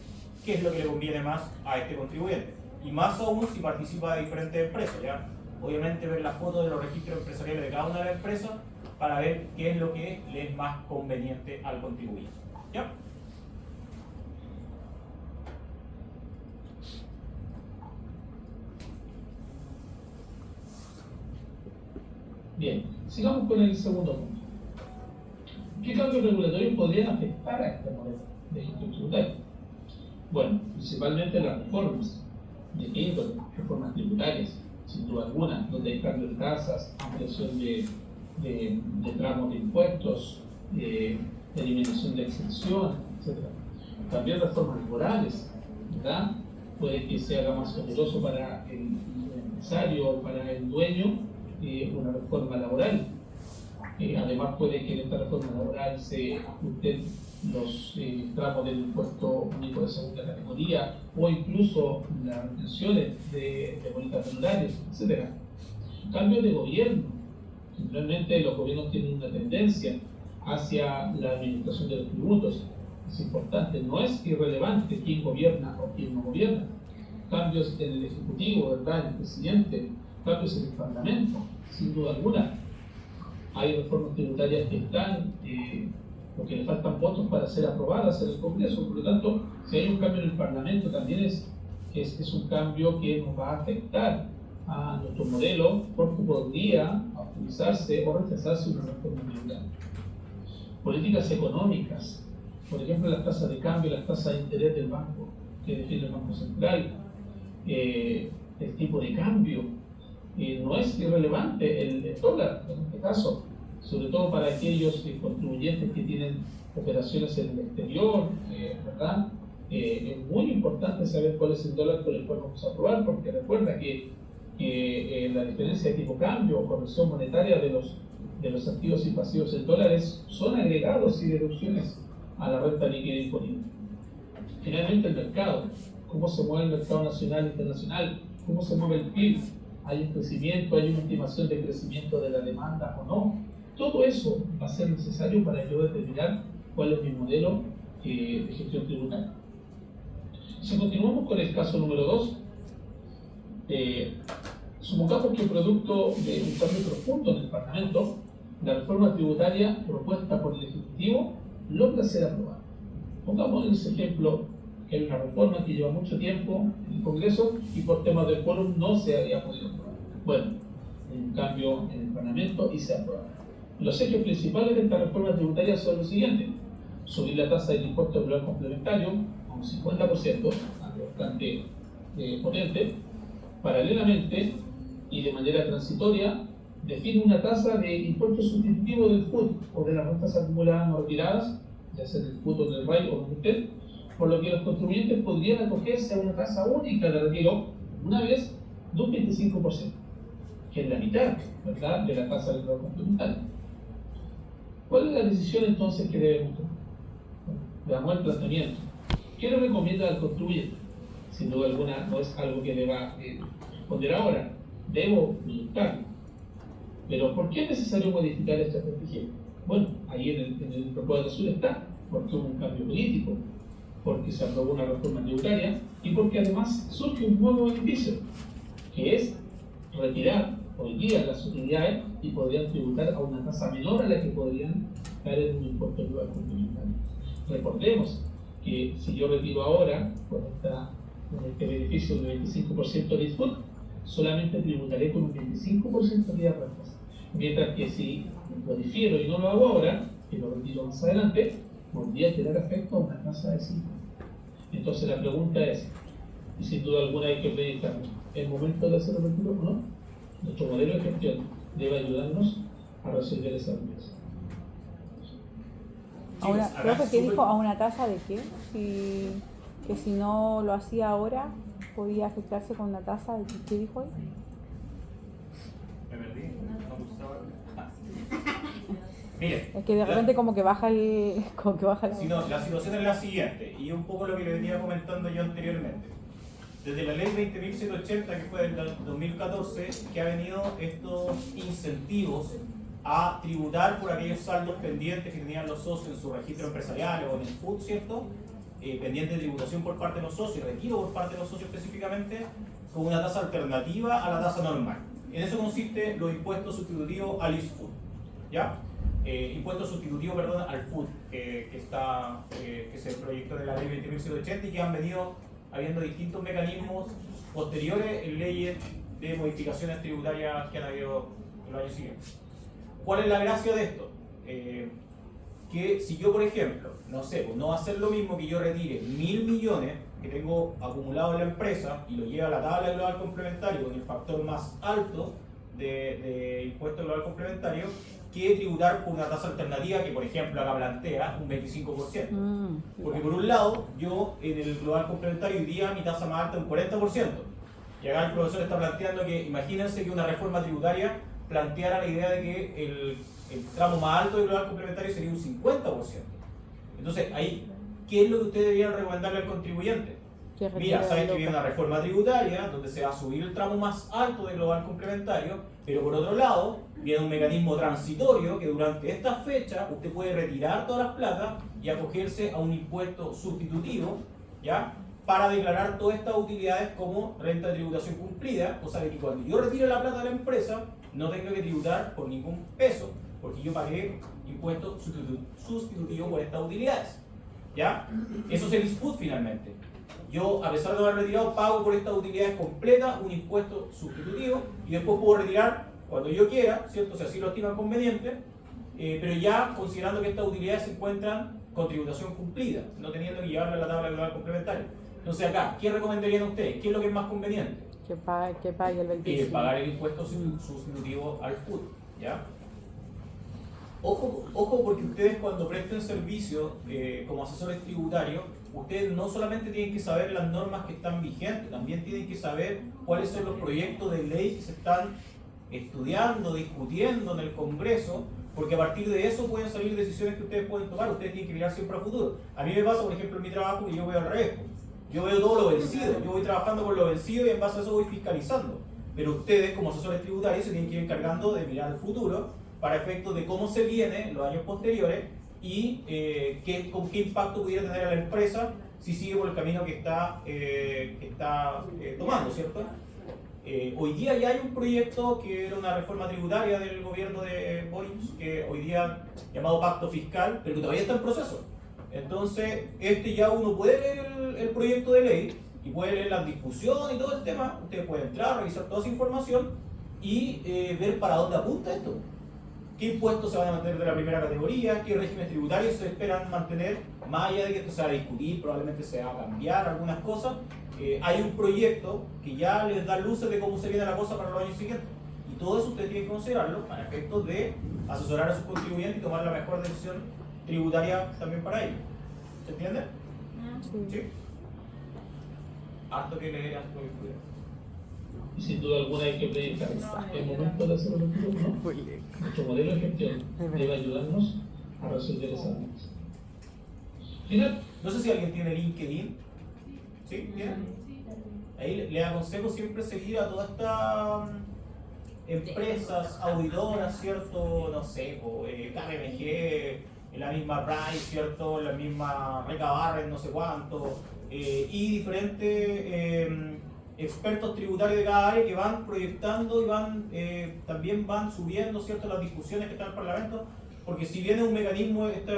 qué es lo que le conviene más a este contribuyente, y más aún si participa de diferentes empresas, ¿ya? Obviamente ver las fotos de los registros empresariales de cada una de las empresas para ver qué es lo que le es más conveniente al contribuyente, ¿ya? Bien, sigamos con el segundo punto. ¿Qué cambios regulatorios podrían afectar a este modelo de gestión tributaria? Bueno, principalmente las reformas de índole, reformas tributarias, sin duda alguna, donde hay cambio de tasas, ampliación de tramos de impuestos, eliminación de exención, etc. También reformas laborales, ¿verdad? Puede que se haga más oneroso para el empresario o para el dueño una reforma laboral. Además, puede que en esta reforma laboral se ajusten los tramos del impuesto único de segunda categoría, o incluso las retenciones de bonitas honorarios, etc. Cambio de gobierno. Generalmente los gobiernos tienen una tendencia hacia la administración de los tributos. Es importante, no es irrelevante quién gobierna o quién no gobierna. Cambios en el Ejecutivo, ¿verdad?, en el presidente, cambios en el Parlamento, sin duda alguna. Hay reformas tributarias que están porque le faltan votos para ser aprobadas en el Congreso. Por lo tanto, si hay un cambio en el Parlamento, también es un cambio que nos va a afectar a nuestro modelo, porque podría utilizarse o rechazarse una reforma tributaria. Políticas económicas, por ejemplo, las tasas de cambio, las tasas de interés del banco, que define el Banco Central, el tipo de cambio, no es irrelevante el dólar en este caso, sobre todo para aquellos contribuyentes que tienen operaciones en el exterior, ¿verdad? Es muy importante saber cuál es el dólar con el cual vamos a aprobar, porque recuerda que la diferencia de tipo cambio o corrección monetaria de los activos y pasivos en dólares son agregados y deducciones a la renta líquida disponible. Finalmente, el mercado, cómo se mueve el mercado nacional e internacional, cómo se mueve el PIB, hay un crecimiento, hay una estimación de crecimiento de la demanda o no. Todo eso va a ser necesario para yo determinar cuál es mi modelo de gestión tributaria. Si continuamos con el caso número 2, supongamos que producto de un cambio profundo en el Parlamento, la reforma tributaria propuesta por el Ejecutivo logra ser aprobada. Pongamos ese ejemplo, que hay una reforma que lleva mucho tiempo en el Congreso y por temas del quórum no se había podido aprobar. Bueno, hay un cambio en el Parlamento y se aprueba. Los ejes principales de esta reforma tributaria son los siguientes: subir la tasa del impuesto global complementario a un 50%, algo bastante potente. Paralelamente y de manera transitoria, define una tasa de impuesto sustitutivo del FUT o de las rentas acumuladas no retiradas, ya sea del FUT o del RAI o donde esté, por lo que los contribuyentes podrían acogerse a una tasa única de retiro una vez de un 25%, que es la mitad, ¿verdad?, de la tasa del global complementario. ¿Cuál es la decisión entonces que debemos tomar? Bueno, veamos el planteamiento. ¿Qué le recomienda al contribuyente? Sin duda alguna no es algo que deba responder ahora, debo preguntarlo. Pero ¿por qué es necesario modificar esta estrategia? Bueno, ahí en el propósito azul está, porque hubo un cambio político, porque se aprobó una reforma tributaria y porque además surge un nuevo beneficio, que es retirar hoy día las utilidades y podrían tributar a una tasa menor a la que podrían caer en un impuesto global complementario. Recordemos que si yo retiro ahora con este beneficio del 25% de ISFUT, solamente tributaré con un 25% de rentas. Mientras que si lo difiero y no lo hago ahora, que lo retiro más adelante, podría tener efecto a una tasa de 5. Entonces la pregunta es, y sin duda alguna hay que preguntar, ¿es el momento de hacer el retiro o no? Nuestro modelo de gestión debe ayudarnos a resolver esa dudas. Ahora, profe, ¿qué dijo? ¿A una tasa de qué? Que si no lo hacía ahora, podía afectarse con una tasa de qué dijo ahí. Me perdí, no gustaba. Mire, Es que de repente como que baja el... Si no, la situación es la siguiente, y un poco lo que le venía comentando yo anteriormente. Desde la ley 20.180, que fue del 2014, que ha venido estos incentivos a tributar por aquellos saldos pendientes que tenían los socios en su registro empresarial o en el FUT, ¿cierto? Pendiente de tributación por parte de los socios, retiro por parte de los socios específicamente, con una tasa alternativa a la tasa normal. En eso consiste los impuestos sustitutivos al ISFUT, ¿ya? Impuesto sustitutivo, perdón, al FUT, que es el proyecto de la ley 20.180 y que han venido habiendo distintos mecanismos posteriores en leyes de modificaciones tributarias que han habido en los años siguientes. ¿Cuál es la gracia de esto? Que si yo, por ejemplo, no sé, pues no va a ser lo mismo que yo retire 1.000 millones que tengo acumulado en la empresa y lo lleve a la tabla global complementario con el factor más alto de impuesto global complementario, que tributar por una tasa alternativa que, por ejemplo, acá plantea un 25%. Porque por un lado, yo en el global complementario hoy día mi tasa más alta es un 40%. Y acá el profesor está planteando que, imagínense que una reforma tributaria planteara la idea de que el tramo más alto del global complementario sería un 50%. Entonces, ahí, ¿qué es lo que ustedes deberían recomendarle al contribuyente? Mira, saben que viene una reforma tributaria donde se va a subir el tramo más alto del global complementario, pero por otro lado, viene un mecanismo transitorio que durante esta fecha usted puede retirar todas las platas y acogerse a un impuesto sustitutivo, ¿ya?, para declarar todas estas utilidades como renta de tributación cumplida, cosa de que cuando yo retire la plata de la empresa no tenga que tributar por ningún peso, porque yo pagué impuesto sustitutivo por estas utilidades. ¿Ya? Eso es el input finalmente. Yo, a pesar de haber retirado, pago por estas utilidades completas un impuesto sustitutivo y después puedo retirar cuando yo quiera, ¿cierto? Si así lo estiman conveniente, pero ya considerando que estas utilidades se encuentran con tributación cumplida, no teniendo que llevarla a la tabla global complementaria. Entonces acá, ¿qué recomendarían ustedes? ¿Qué es lo que es más conveniente? Que pague el 25. Pagar el impuesto sustitutivo al FUT, ¿ya? Ojo porque ustedes cuando presten servicio como asesores tributarios, ustedes no solamente tienen que saber las normas que están vigentes, también tienen que saber cuáles son los proyectos de ley que se están estudiando, discutiendo en el Congreso, porque a partir de eso pueden salir decisiones que ustedes pueden tomar. Ustedes tienen que mirar siempre al futuro. A mí me pasa, por ejemplo, en mi trabajo que yo veo al revés. Yo veo todo lo vencido, yo voy trabajando con lo vencido y en base a eso voy fiscalizando. Pero ustedes como asesores tributarios se tienen que ir encargando de mirar al futuro para efectos de cómo se viene en los años posteriores y con qué impacto pudiera tener a la empresa si sigue por el camino que está tomando, ¿cierto? Hoy día ya hay un proyecto que era una reforma tributaria del gobierno de Boris, que hoy día llamado Pacto Fiscal, pero que todavía está en proceso. Entonces, ya uno puede leer el proyecto de ley y puede leer la discusión y todo el tema. Usted puede entrar, revisar toda esa información y ver para dónde apunta esto. ¿Qué impuestos se van a mantener de la primera categoría? ¿Qué regímenes tributarios se esperan mantener? Más allá de que esto se va a discutir, probablemente se va a cambiar algunas cosas. Hay un proyecto que ya les da luces de cómo se viene la cosa para los años siguientes. Y todo eso ustedes tienen que considerarlo para efectos de asesorar a sus contribuyentes y tomar la mejor decisión tributaria también para ellos. ¿Se entiende? Sí. Harto que leer, harto que estudiar. Y sin duda alguna hay que predicar. El momento de hacerlo, ¿no? Nuestro modelo de gestión debe ayudarnos a resolver esas dudas. Final. No sé si alguien tiene LinkedIn. ¿Sí? ¿Tiene? Ahí les aconsejo siempre seguir a todas estas empresas auditoras, ¿cierto? No sé, KPMG, la misma Price, ¿cierto? La misma Recabarren, no sé cuánto, y diferentes expertos tributarios de cada área que van proyectando y también van subiendo, ¿cierto?, las discusiones que están en el Parlamento, porque si viene un mecanismo, esta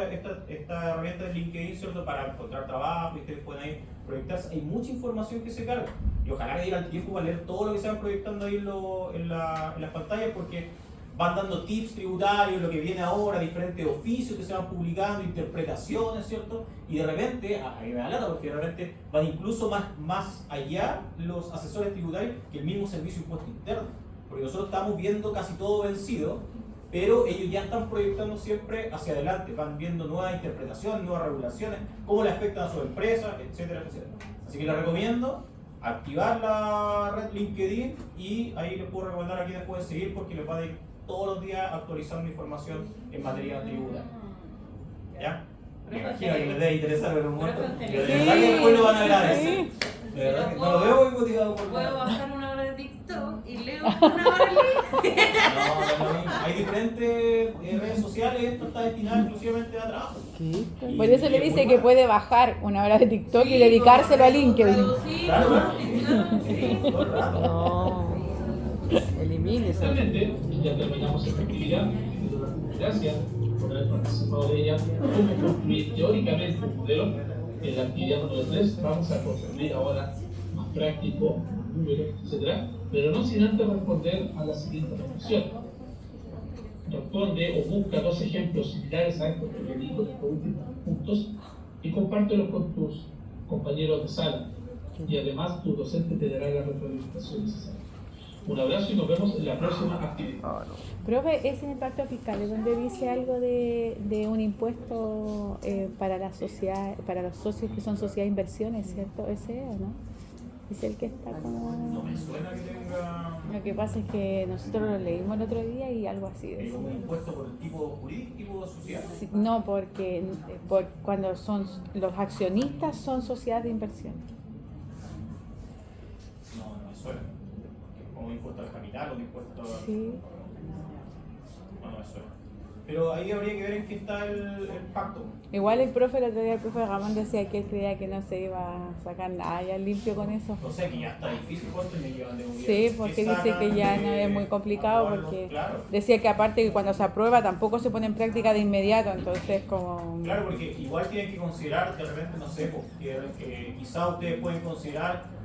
herramienta de LinkedIn, ¿cierto?, para encontrar trabajo y ustedes pueden ahí proyectarse, hay mucha información que se carga y ojalá que digan el tiempo para leer todo lo que se van proyectando ahí en las pantallas, porque van dando tips tributarios, lo que viene ahora, diferentes oficios que se van publicando, interpretaciones, ¿cierto? Y de repente, a mí me da lata porque de repente van incluso más allá los asesores tributarios que el mismo servicio de impuesto interno, porque nosotros estamos viendo casi todo vencido, pero ellos ya están proyectando siempre hacia adelante, van viendo nuevas interpretaciones, nuevas regulaciones, cómo le afectan a su empresa, etcétera, etcétera. Así que les recomiendo activar la red LinkedIn y ahí les puedo recomendar a quienes pueden seguir porque les va a ir todos los días actualizando información en materia tributaria. ¿Ya? Me imagino que les debe interesar ver un montón. De verdad que después lo van a agradecer. De verdad que no lo veo muy motivado por Puedo nada. bajar una hora de TikTok y leo una hora de libro. No, hay diferentes redes sociales, esto está destinado exclusivamente a trabajo. Y- Por eso y le es dice muy que bueno. puede bajar una hora de TikTok y Sí, dedicárselo a como LinkedIn. traducir, Claro, claro. sí. Todo el rato. No, elimine eso. Finalmente, ya terminamos esta actividad. Gracias por haber participado de ella. Cómo construir teóricamente un modelo. En la actividad número 3 vamos a construir ahora más práctico, números, etc. Pero no sin antes responder a la siguiente reflexión. Responde o busca dos ejemplos similares a estos que te digo en estos últimos puntos y compártelos con tus compañeros de sala. Y además tu docente te dará la retroalimentación necesaria. Un abrazo y nos vemos en la próxima actividad. Profe, ese impacto fiscal es donde dice algo de un impuesto para la sociedad, para los socios que son sociedad de inversiones, ¿cierto? Ese o no. Es el que está No como. me suena que tenga Lo que pasa es que nosotros lo leímos el otro día y algo así decía. un impuesto por el tipo jurídico, tipo social. Sí, no, porque cuando son los accionistas son sociedades de inversión. No me suena. Como un impuesto al capital o un impuesto. Sí. No me suena. Pero ahí habría que ver en qué está el pacto. Igual el profe, el otro día el profe Ramón decía que él creía que no se iba a sacar nada ya limpio con eso. O sea que ya está difícil. ¿Cuánto me llevan de gobierno? Sí, porque ¿Qué dice que ya sacan no de es muy complicado aprobarlo? porque Claro. decía que aparte que cuando se aprueba tampoco se pone en práctica de inmediato, entonces como... Claro, porque igual tienen que considerar, de repente, no sé, pues, que quizá ustedes pueden considerar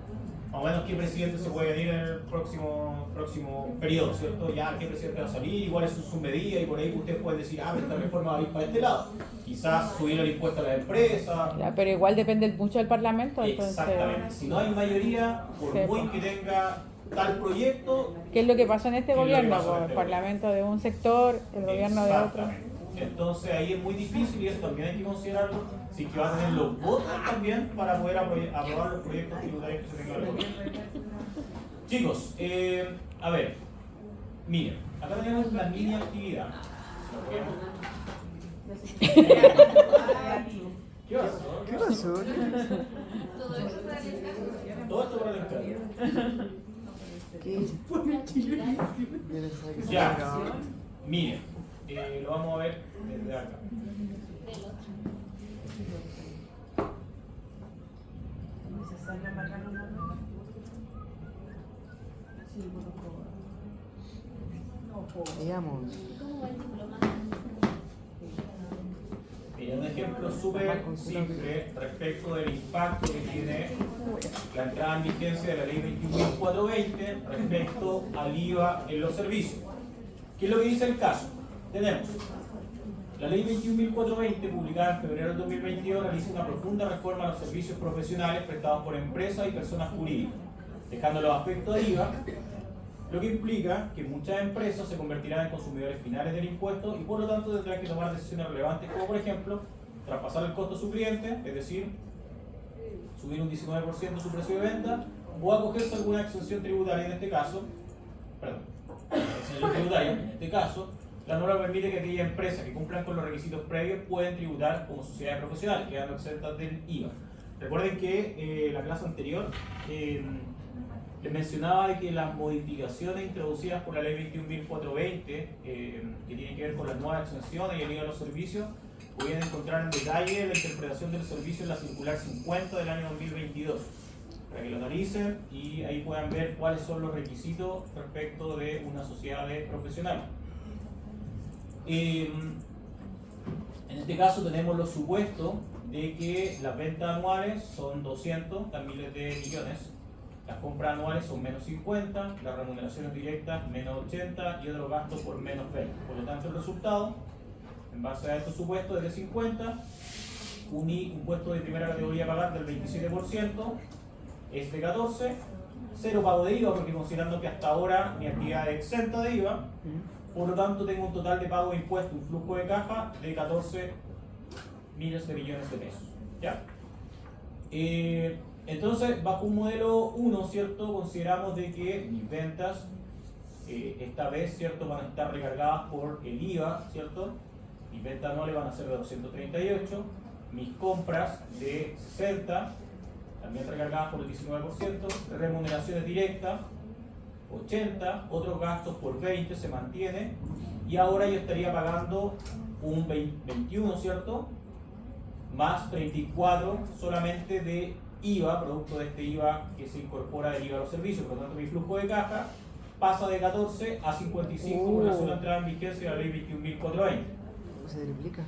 más o menos qué presidente se puede venir en el próximo periodo, ¿cierto? Ya qué presidente va a salir, igual eso es su medida y por ahí ustedes pueden decir, ah, pero esta reforma va a ir para este lado. Quizás subir el impuesto a las empresas. Ya, pero igual depende mucho del Parlamento, entonces... Exactamente. Si no hay mayoría, por Sí, muy pues. que tenga tal proyecto, ¿Qué es lo que pasó en este ¿Qué es lo que gobierno? pasó en Pues, este el Parlamento de un sector, el gobierno de otro. exactamente. Entonces ahí es muy difícil y eso también hay que considerarlo, si que va a tener los votos también para poder aprobar los proyectos tributarios que se tengan. Chicos, a ver, miren, acá tenemos la mini actividad. ¿Qué pasó? ¿Qué pasó? Todo esto para la entrada. ¿Qué? Ya, miren, lo vamos a ver desde acá. Veamos. Mira, un ejemplo súper simple respecto del impacto que tiene la entrada en vigencia de la ley 21.420 respecto al IVA en los servicios. ¿Qué es lo que dice el caso? Tenemos la ley 21.420, publicada en febrero del 2022, realiza una profunda reforma a los servicios profesionales prestados por empresas y personas jurídicas, dejando los aspectos de IVA, lo que implica que muchas empresas se convertirán en consumidores finales del impuesto y por lo tanto tendrán que tomar decisiones relevantes como por ejemplo traspasar el costo a su cliente, es decir, subir un 19% su precio de venta o acogerse a alguna exención tributaria en este caso, exención tributaria en este caso. La norma permite que aquellas empresas que cumplan con los requisitos previos pueden tributar como sociedades profesionales, quedando exentas del IVA. Recuerden que la clase anterior les mencionaba de que las modificaciones introducidas por la ley 21.420, que tienen que ver con las nuevas exenciones y el IVA de los servicios, pueden encontrar en detalle la interpretación del servicio en la circular 50 del año 2022, para que lo analicen y ahí puedan ver cuáles son los requisitos respecto de una sociedad de profesionales. En este caso tenemos los supuestos de que las ventas anuales son 200, dan miles de millones, las compras anuales son menos 50, las remuneraciones directas menos 80 y otros gastos por menos 20. Por lo tanto, el resultado, en base a estos supuestos, es de 50, un impuesto de primera categoría a pagar del 27%, es de 14, cero pago de IVA, porque considerando que hasta ahora mi actividad es exenta de IVA, por lo tanto tengo un total de pago de impuestos, un flujo de caja de 14 miles de millones de pesos. ¿Ya? Entonces, bajo un modelo 1, ¿cierto? Consideramos de que mis ventas esta vez, ¿cierto? Van a estar recargadas por el IVA, ¿cierto? Mis ventas anuales van a ser de 238, mis compras de 60, también recargadas por el 19%, remuneraciones directas 80, otros gastos por 20 se mantiene y ahora yo estaría pagando un 21, ¿cierto? Más 34 solamente de IVA, producto de este IVA que se incorpora del IVA a los servicios. Por lo tanto, mi flujo de caja pasa de 14 a 55 con la sola entrada en vigencia de la ley 21.420. Se triplica.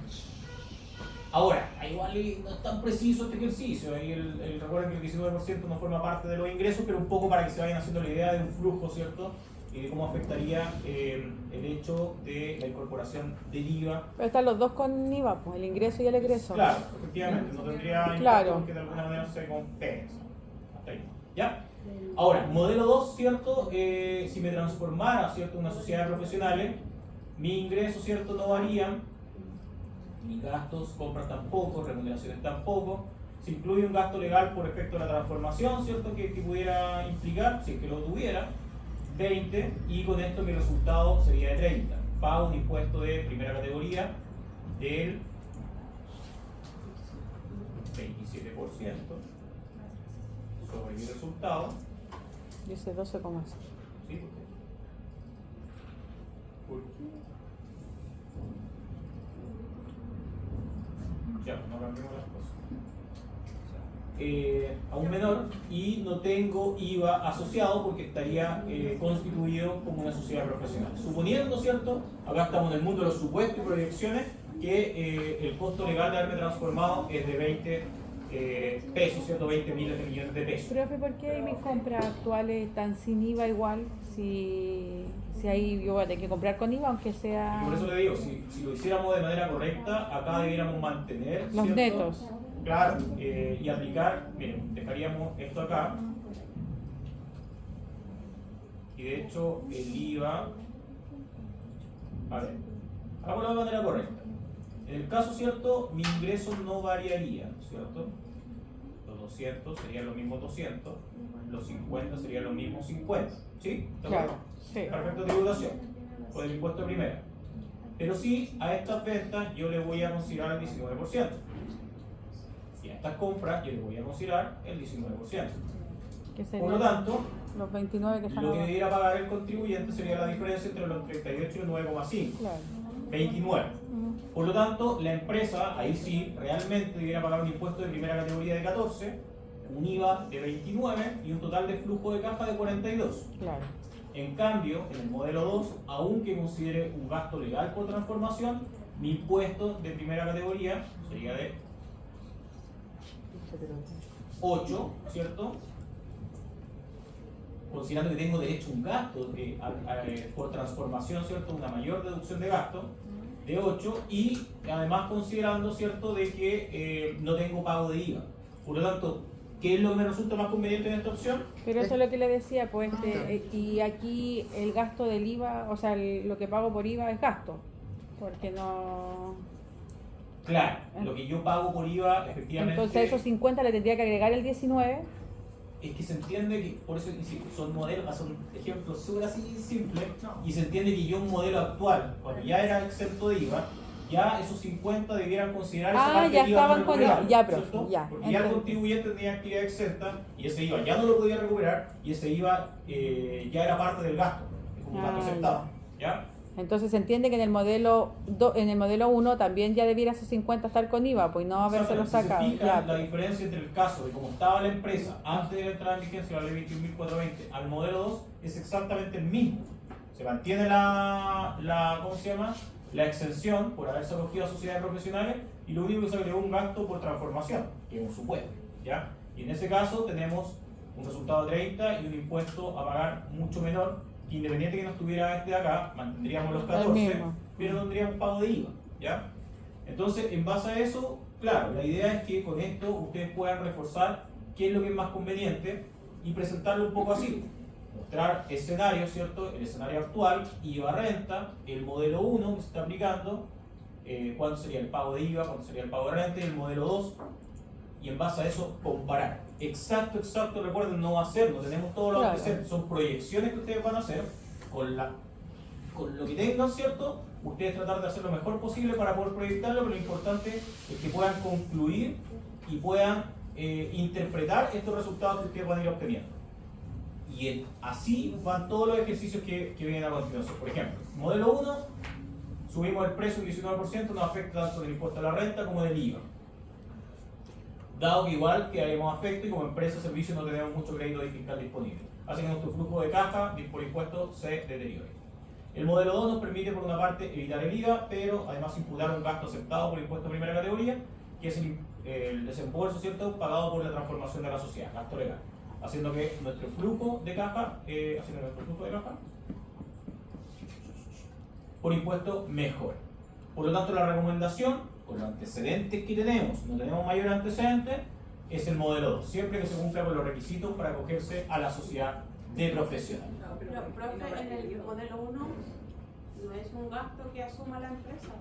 Ahora, igual no es tan preciso este ejercicio. Ahí recuerden que el 19% no forma parte de los ingresos, pero un poco para que se vayan haciendo la idea de un flujo, ¿cierto? Y de cómo afectaría el hecho de la incorporación del IVA. Pero están los dos con IVA, pues el ingreso y el egreso. Claro, efectivamente, no tendría impacto Claro. porque de alguna manera se compensa. Hasta ahí. ¿Ya? Ahora, modelo 2, ¿cierto? Si me transformara, ¿cierto? En una sociedad de profesionales, mis ingresos, ¿cierto? No varían, mis gastos, compras tampoco, remuneraciones tampoco. Se incluye un gasto legal por efecto de la transformación, ¿cierto? Que pudiera implicar, si es que lo tuviera, 20, y con esto mi resultado sería de 30. Pago un impuesto de primera categoría del 27% sobre mi resultado. Dice 12,6. ¿Sí? ¿Por qué? Ya, no cambiamos las cosas. Aún menor, y no tengo IVA asociado porque estaría constituido como una sociedad profesional. Suponiendo, ¿cierto? Acá estamos en el mundo de los supuestos y proyecciones, que el costo legal de haberme transformado es de 20 pesos, ¿cierto? 20 miles de millones de pesos. Profe, ¿por qué mis compras actuales están sin IVA igual? Si ahí yo voy a tener que comprar con IVA, aunque sea... Y por eso le digo, si lo hiciéramos de manera correcta, acá debiéramos mantener, los ¿cierto? netos. Claro, y aplicar, miren, dejaríamos esto acá. Y de hecho, el IVA... A ver, hagámoslo de manera correcta. En el caso, ¿cierto? Mi ingreso no variaría, ¿cierto? Los 200 serían los mismos 200, los 50 serían los mismos 50, ¿sí? ¿De acuerdo? Claro, sí. Perfecto, tributación, por el impuesto de primera. Pero sí, a estas ventas yo le voy a considerar el 19%. Y a estas compras yo le voy a considerar el 19%. Que Por lo serían tanto, los 29 que están lo que abajo. debiera pagar el contribuyente sería la diferencia entre los 38 y el 9,5. Claro. 29. Por lo tanto, la empresa, ahí sí, realmente debiera pagar un impuesto de primera categoría de 14, un IVA de 29 y un total de flujo de caja de 42. Claro. En cambio, en el modelo 2, aunque considere un gasto legal por transformación, mi impuesto de primera categoría sería de 8, ¿cierto? Considerando que tengo derecho a un gasto por transformación, ¿cierto? Una mayor deducción de gasto de 8 y además considerando, ¿cierto? De que no tengo pago de IVA. Por lo tanto, ¿qué es lo que me resulta más conveniente en esta opción? Pero eso es lo que le decía, pues, y aquí el gasto del IVA, o sea, lo que pago por IVA es gasto, porque no... Claro, lo que yo pago por IVA, efectivamente... Entonces esos 50 le tendría que agregar el 19. Es que se entiende que, por eso insisto, son modelos, son ejemplos súper así simples, y se entiende que yo un modelo actual, cuando ya era exento de IVA, ya esos 50 debieran considerar esa parte ya del IVA estaban no con recuperable, ya, profe, ¿cierto? ya, Porque ya el entendí. contribuyente tenía actividad exenta y ese IVA ya no lo podía recuperar y ese IVA ya era parte del gasto, como un gasto aceptado, ¿ya? Entonces se entiende que en el modelo 1 también ya debiera esos 50 estar con IVA, pues no habérselo Exactamente. sacado. Si se fija, Ya, la pues. diferencia entre el caso de cómo estaba la empresa antes de la entrada en vigencia de la ley 21.420 al modelo 2 es exactamente el mismo. Se mantiene ¿cómo se llama? La exención por haberse acogido a sociedades profesionales y lo único que se agregó un gasto por transformación, que es un supuesto, ¿ya? Y en ese caso tenemos un resultado de 30 y un impuesto a pagar mucho menor, que independiente que no estuviera este de acá, mantendríamos los 14, mismo. pero no tendríamos pago de IVA, ¿ya? Entonces, en base a eso, claro, la idea es que con esto ustedes puedan reforzar qué es lo que es más conveniente y presentarlo un poco así. Mostrar escenarios, ¿cierto? El escenario actual, IVA renta, el modelo 1 que se está aplicando, cuánto sería el pago de IVA, cuánto sería el pago de renta, y el modelo 2, y en base a eso comparar. Exacto, recuerden, no va a ser, no tenemos todo lo que hacer, son proyecciones que ustedes van a hacer con lo que tengan, ¿cierto? Ustedes tratar de hacer lo mejor posible para poder proyectarlo, pero lo importante es que puedan concluir y puedan interpretar estos resultados que ustedes van a ir obteniendo. Y así van todos los ejercicios que vienen a continuación. Por ejemplo, modelo 1, subimos el precio un 19%, nos afecta tanto del impuesto a la renta como del IVA. Dado que igual quedaremos afecto y como empresa de servicio no tenemos mucho crédito fiscal disponible. Así que nuestro flujo de caja por impuestos se deteriora. El modelo 2 nos permite por una parte evitar el IVA, pero además imputar un gasto aceptado por impuesto de primera categoría, que es el desembolso, ¿cierto?, pagado por la transformación de la sociedad, gasto legal. Haciendo que nuestro flujo de caja, por impuesto mejore. Por lo tanto, la recomendación, con los antecedentes que tenemos, no tenemos mayor antecedente, es el modelo 2, siempre que se cumpla con los requisitos para acogerse a la sociedad de profesionales. Pero, profe, en el modelo 1 no es un gasto que asuma la empresa.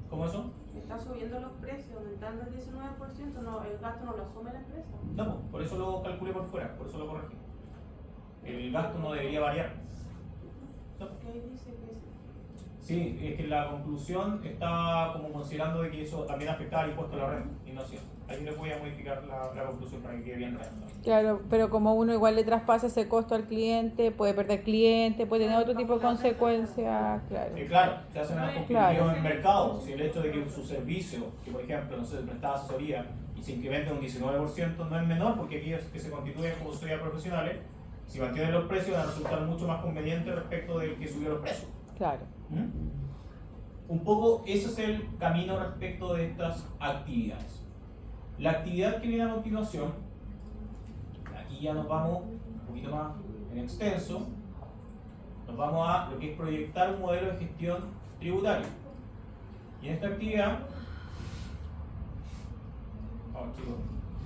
¿Cómo eso? Está subiendo los precios, aumentando el 19%, no, el gasto no lo asume la empresa. No, por eso lo calculé por fuera, por eso lo corregí. El gasto no debería variar. No. ¿Qué dice que es? Sí, es que la conclusión está como considerando de que eso también afectaba al impuesto a la renta, y no es cierto. Ahí le voy a modificar la conclusión para que quede bien redactada. Claro, pero como uno igual le traspasa ese costo al cliente, puede perder cliente, puede tener otro tipo de consecuencias, claro. Claro, se hace menos competitivo Claro. en el mercado. Si el hecho de que su servicio, que por ejemplo, no sé, prestaba asesoría y se incrementa un 19%, no es menor, porque aquellos que se constituyen como sociedades profesionales, si mantienen los precios, van a resultar mucho más convenientes respecto del que subió los precios. Claro. Un poco ese es el camino respecto de estas actividades. La actividad que viene a continuación, aquí ya nos vamos un poquito más en extenso, nos vamos a lo que es proyectar un modelo de gestión tributaria. Y en esta actividad, chicos,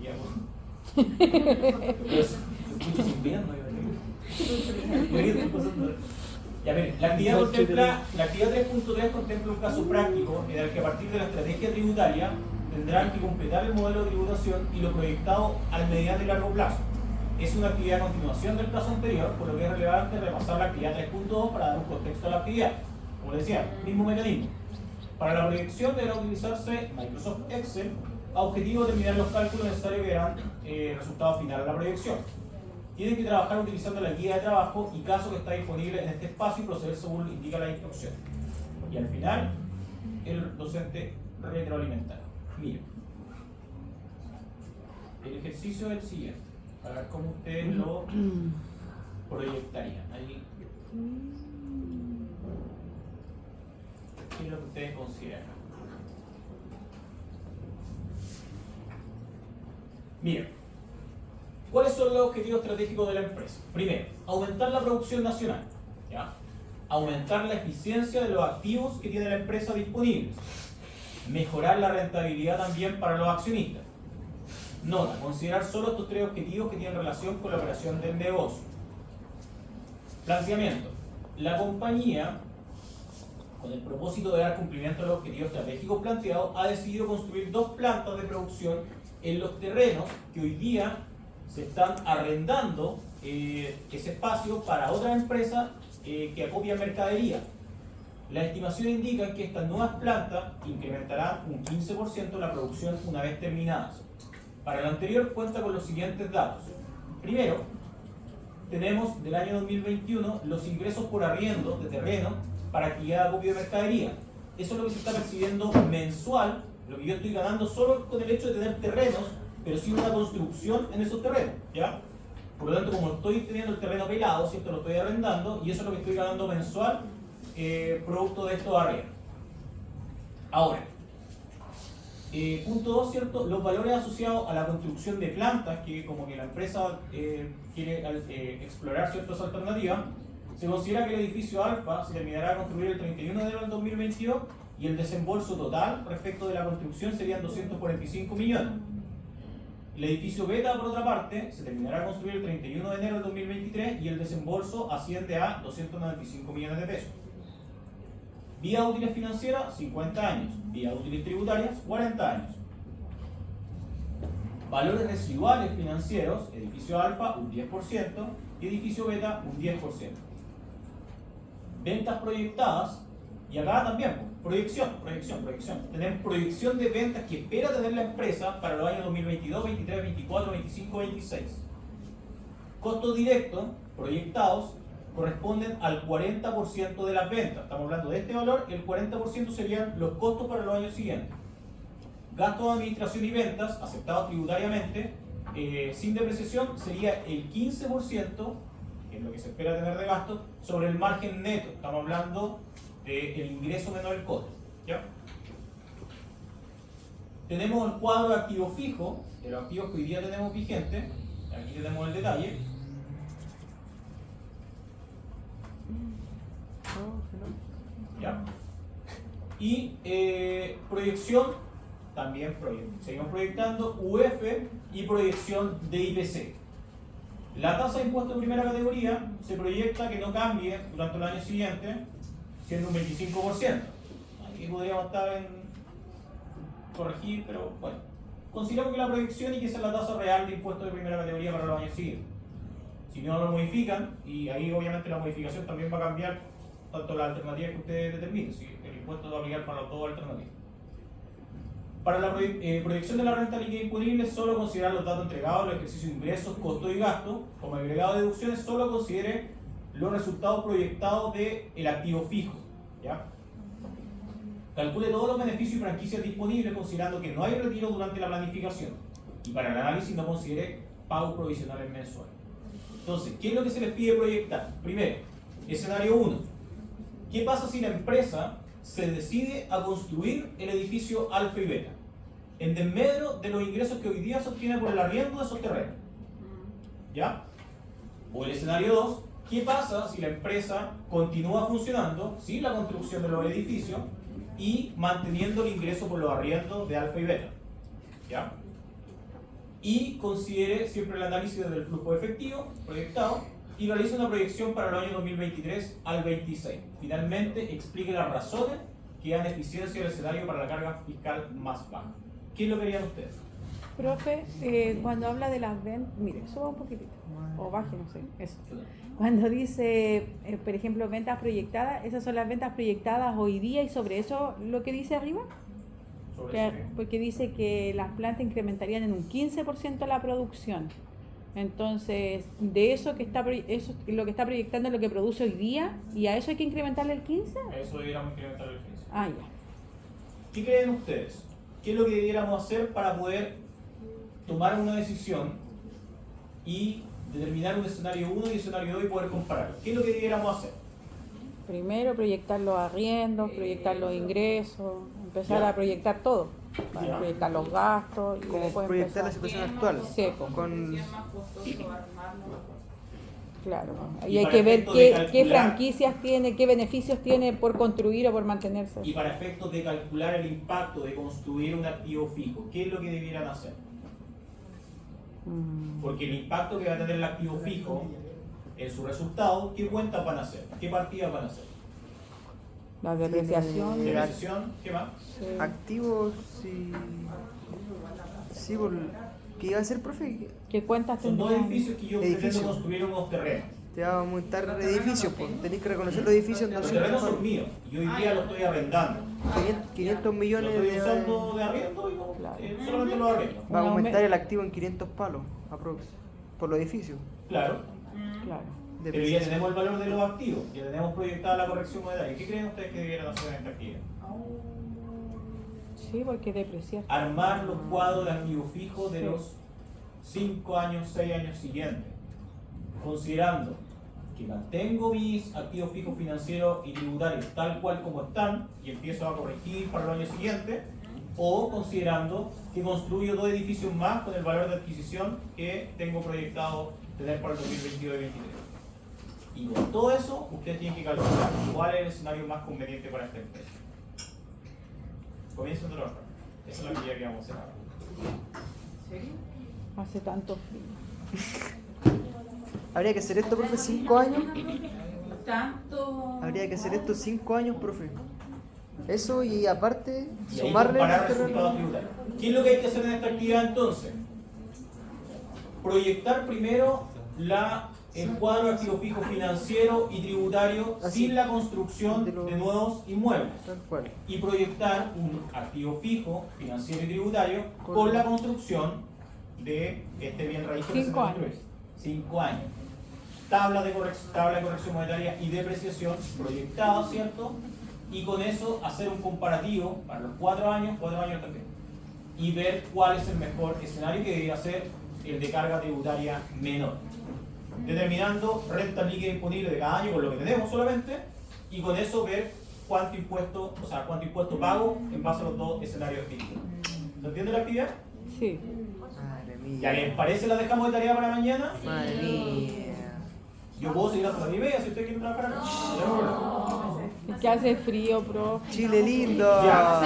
ya pues, se escucha sin viendo, ya miren, la actividad 3.3 contempla un caso práctico en el que a partir de la estrategia tributaria tendrán que completar el modelo de tributación y lo proyectado al mediano y largo plazo. Es una actividad a continuación del caso anterior, por lo que es relevante repasar la actividad 3.2 para dar un contexto a la actividad. Como les decía, mismo mecanismo. Para la proyección deberá utilizarse Microsoft Excel a objetivo de determinar los cálculos necesarios que darán resultado final a la proyección. Tienen que trabajar utilizando la guía de trabajo y caso que está disponible en este espacio y proceder según indica la instrucción. Y al final, el docente retroalimentará. Mira, el ejercicio es el siguiente, para ver cómo ustedes lo proyectarían. Ahí, ¿qué es lo que ustedes consideran? Mira, ¿cuáles son los objetivos estratégicos de la empresa? Primero, aumentar la producción nacional, ¿ya? Aumentar la eficiencia de los activos que tiene la empresa disponibles, mejorar la rentabilidad también para los accionistas. Nota, considerar solo estos tres objetivos que tienen relación con la operación del negocio. Planteamiento. La compañía, con el propósito de dar cumplimiento a los objetivos estratégicos planteados, ha decidido construir 2 plantas de producción en los terrenos que hoy día se están arrendando ese espacio para otras empresas que acopian mercadería. Las estimaciones indican que estas nuevas plantas incrementarán un 15% la producción una vez terminadas. Para lo anterior cuenta con los siguientes datos. Primero, tenemos del año 2021 los ingresos por arriendo de terreno para actividad de acopio de mercadería. Eso es lo que se está percibiendo mensual, lo que yo estoy ganando solo con el hecho de tener terrenos, pero sin una construcción en esos terrenos, ¿ya? Por lo tanto, como estoy teniendo el terreno pelado, ¿cierto? Lo estoy arrendando y eso es lo que estoy ganando mensual producto de estos arriendos. Ahora, punto 2, ¿cierto? Los valores asociados a la construcción de plantas, que como que la empresa quiere explorar ciertas alternativas, se considera que el edificio Alfa se terminará de construir el 31 de enero del 2022 y el desembolso total respecto de la construcción serían 245 millones. El edificio Beta, por otra parte, se terminará de construir el 31 de enero del 2023 y el desembolso asciende a 295 millones de pesos. Vías útiles financieras, 50 años. Vías útiles tributarias, 40 años. Valores residuales financieros, edificio Alfa, un 10%, y edificio Beta, un 10%. Ventas proyectadas, y acá también, proyección. Tenemos proyección de ventas que espera tener la empresa para los años 2022, 23, 24, 25, 26. Costos directos proyectados corresponden al 40% de las ventas. Estamos hablando de este valor, el 40% serían los costos para los años siguientes. Gastos de administración y ventas aceptados tributariamente, sin depreciación, sería el 15%, que es lo que se espera tener de gasto, sobre el margen neto. Estamos hablando del ingreso menor el costo, ¿ya? Tenemos el cuadro de activos fijos, de los activos que hoy día tenemos vigentes. Aquí tenemos el detalle. ¿Ya? Y proyección, también seguimos proyectando UF y proyección de IPC. La tasa de impuesto de primera categoría se proyecta que no cambie durante los años siguientes, siendo un 25%. Aquí podríamos estar en corregir, pero bueno. Consideramos que la proyección y que esa es la tasa real de impuesto de primera categoría para los años siguientes. Si no lo modifican, y ahí obviamente la modificación también va a cambiar tanto las alternativas que usted determine, si el impuesto va a aplicar para las dos alternativas. Para la proyección de la renta líquida disponible, solo considerar los datos entregados, el ejercicio de ingresos, costos y gastos. Como agregado de deducciones, solo considere los resultados proyectados del activo fijo. ¿Ya? Calcule todos los beneficios y franquicias disponibles, considerando que no hay retiro durante la planificación. Y para el análisis no considere pagos provisionales mensuales. Entonces, ¿qué es lo que se les pide proyectar? Primero, escenario 1. ¿Qué pasa si la empresa se decide a construir el edificio alfa y beta en desmedro de los ingresos que hoy día se obtiene por el arriendo de esos terrenos? ¿Ya? O el escenario 2, ¿qué pasa si la empresa continúa funcionando sin la construcción de los edificios y manteniendo el ingreso por los arriendos de alfa y beta? ¿Ya? Y considere siempre el análisis del flujo efectivo proyectado y realice una proyección para el año 2023 al 26. Finalmente, explique las razones que dan eficiencia del escenario para la carga fiscal más baja. ¿Qué es lo que harían ustedes? Profe, cuando habla de las ventas, mire, suba un poquitito, o baje, no sé, eso. Cuando dice, por ejemplo, ventas proyectadas, esas son las ventas proyectadas hoy día y sobre eso lo que dice arriba. Porque dice que las plantas incrementarían en un 15% la producción. Entonces, de eso que está eso lo que está proyectando es lo que produce hoy día, y a eso hay que incrementarle el 15. A eso deberíamos incrementar el 15. Ah, ya. ¿Qué creen ustedes? ¿Qué es lo que debiéramos hacer para poder tomar una decisión y determinar un escenario 1 y escenario 2 y poder compararlo? ¿Qué es lo que debiéramos hacer? Primero proyectar los arriendos, proyectar los ingresos, empezar Ya. a proyectar todo. Para Ya. proyectar los gastos y Como después proyectar la empezar. situación actual. Sí, pues, Con claro. Y Y hay para que ver efectos de qué calcular- franquicias tiene, qué beneficios tiene por construir o por mantenerse. Y para efectos de calcular el impacto de construir un activo fijo, ¿qué es lo que debieran hacer? Porque el impacto que va a tener el activo fijo en su resultado, ¿qué cuentas van a hacer? ¿Qué partidas van a hacer? La depreciación. Tiene- ¿Depreciación? ¿Qué más? Sí. activos y... Sí, ¿qué iba a hacer, profe? ¿Qué cuentas Son dos tendrían? edificios que yo Edificio. pretendo construir unos terrenos. Te va a aumentar edificios, pues. Tenéis que reconocer los edificios en Los 200 terrenos son palos. míos y hoy día los estoy arrendando. 500 Lo millones estoy de... usando de arriendo y no, Claro. solamente los arriendo. Va a Un aumentar aume- el activo en 500 palos, aprox. Por los edificios. Claro. Claro. Pero ya tenemos el valor de los activos, ya tenemos proyectada la corrección monetaria. ¿Qué creen ustedes que debieran hacer en esta actividad? Sí, porque depreciar. Armar los cuadros de activos fijos de los 5 años, 6 años siguientes, considerando que mantengo mis activos fijos financieros y tributarios tal cual como están y empiezo a corregir para el año siguiente, o considerando que construyo 2 edificios más con el valor de adquisición que tengo proyectado tener para el 2022 y 2023. Y con todo eso, ustedes tienen que calcular cuál es el escenario más conveniente para esta empresa. Comiencen a trabajar. Esa es la actividad que vamos a hacer ahora. Hace tanto frío. Habría que hacer esto, profe, 5 años. Tanto. Habría que hacer esto 5 años, profe. Eso y aparte Y ahí sumarle comparar el terreno. resultados tributarios. ¿Qué es lo que hay que hacer en esta actividad entonces? Proyectar primero el cuadro de activo fijo financiero y tributario Así. sin la construcción De los- de nuevos inmuebles. Tal cual. Y proyectar un activo fijo financiero y tributario con la construcción de este bien raíz que 5 se construye. años. 5 años. Tabla de corrección monetaria y depreciación proyectada, ¿cierto? Y con eso hacer un comparativo para los 4 años también. Y ver cuál es el mejor escenario, que debería ser el de carga tributaria menor. Determinando renta líquida disponible de cada año con lo que tenemos solamente, y con eso ver cuánto impuesto pago en base a los 2 escenarios distintos. ¿Se entiende la actividad? Sí. Madre ¿Ya mía. les parece la dejamos de tarea para mañana? Madre mía. Yo puedo seguir hasta las 10:30 si ustedes quieren trabajar acá. No tengo problema. Es que hace frío, profe. Chile lindo. Ya.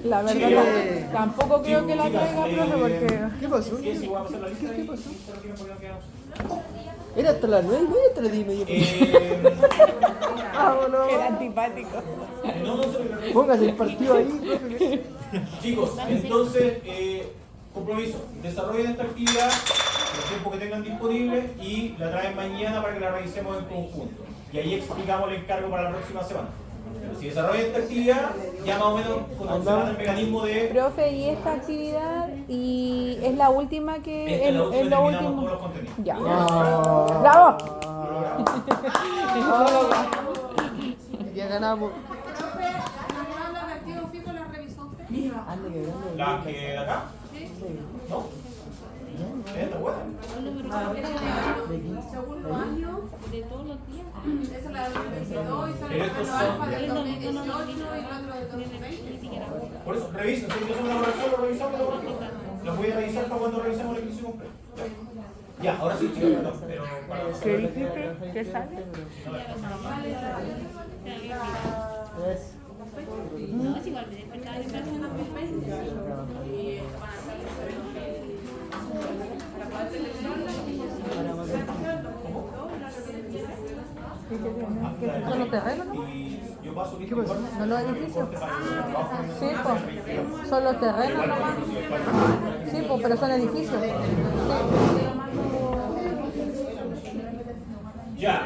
La verdad Chile. que tampoco creo que la Chicas, traiga, profe, porque... ¿Qué pasó? ¿Qué? Si voy a pasar la lista ¿Qué y pasó? se lo quieren poner, quedamos. Era hasta las 9:30, hasta las 10:30. Vámonos. Era antipático. No se lo Póngase el partido ahí, profe. Chicos, entonces, compromiso, desarrollen esta actividad el tiempo que tengan disponible y la traen mañana para que la revisemos en conjunto. y ahí explicamos el encargo para la próxima semana. Pero si desarrolla esta actividad, ya más o menos conocemos el mecanismo de... Profe, ¿y esta actividad y es la última que Esta es la última, es lo terminamos último? todos los contenidos. Ya. Ah. ¡Bravo! Ya ganamos. Profe, ¿las tablas de activo fijo las revisó usted? Ande que grande. ¿La que de acá? Sí. ¿No? ¿Esta buena? Segundo año. De todos los días. Esa es la del 2022 y sale Pero el estos plano son- alfa del 2018 y el otro del 2020. Por eso, revisen, si yo soy una evaluación, lo revisamos y lo corregimos. Lo voy a revisar para cuando revisemos el ejercicio completo. Ya, ahora sí, chicos, perdón, pero para no ¿Qué dijiste? ¿Qué sale? No, es igual, me despertaba de Este año 2020 y van a hacer para poder seleccionar las niñas. ¿Son los terrenos, no? Y yo paso ¿Qué pasa? ¿No los edificios? Sí, pues. Son los terrenos nomás. Sí, pues, pero son edificios. Sí. Ya.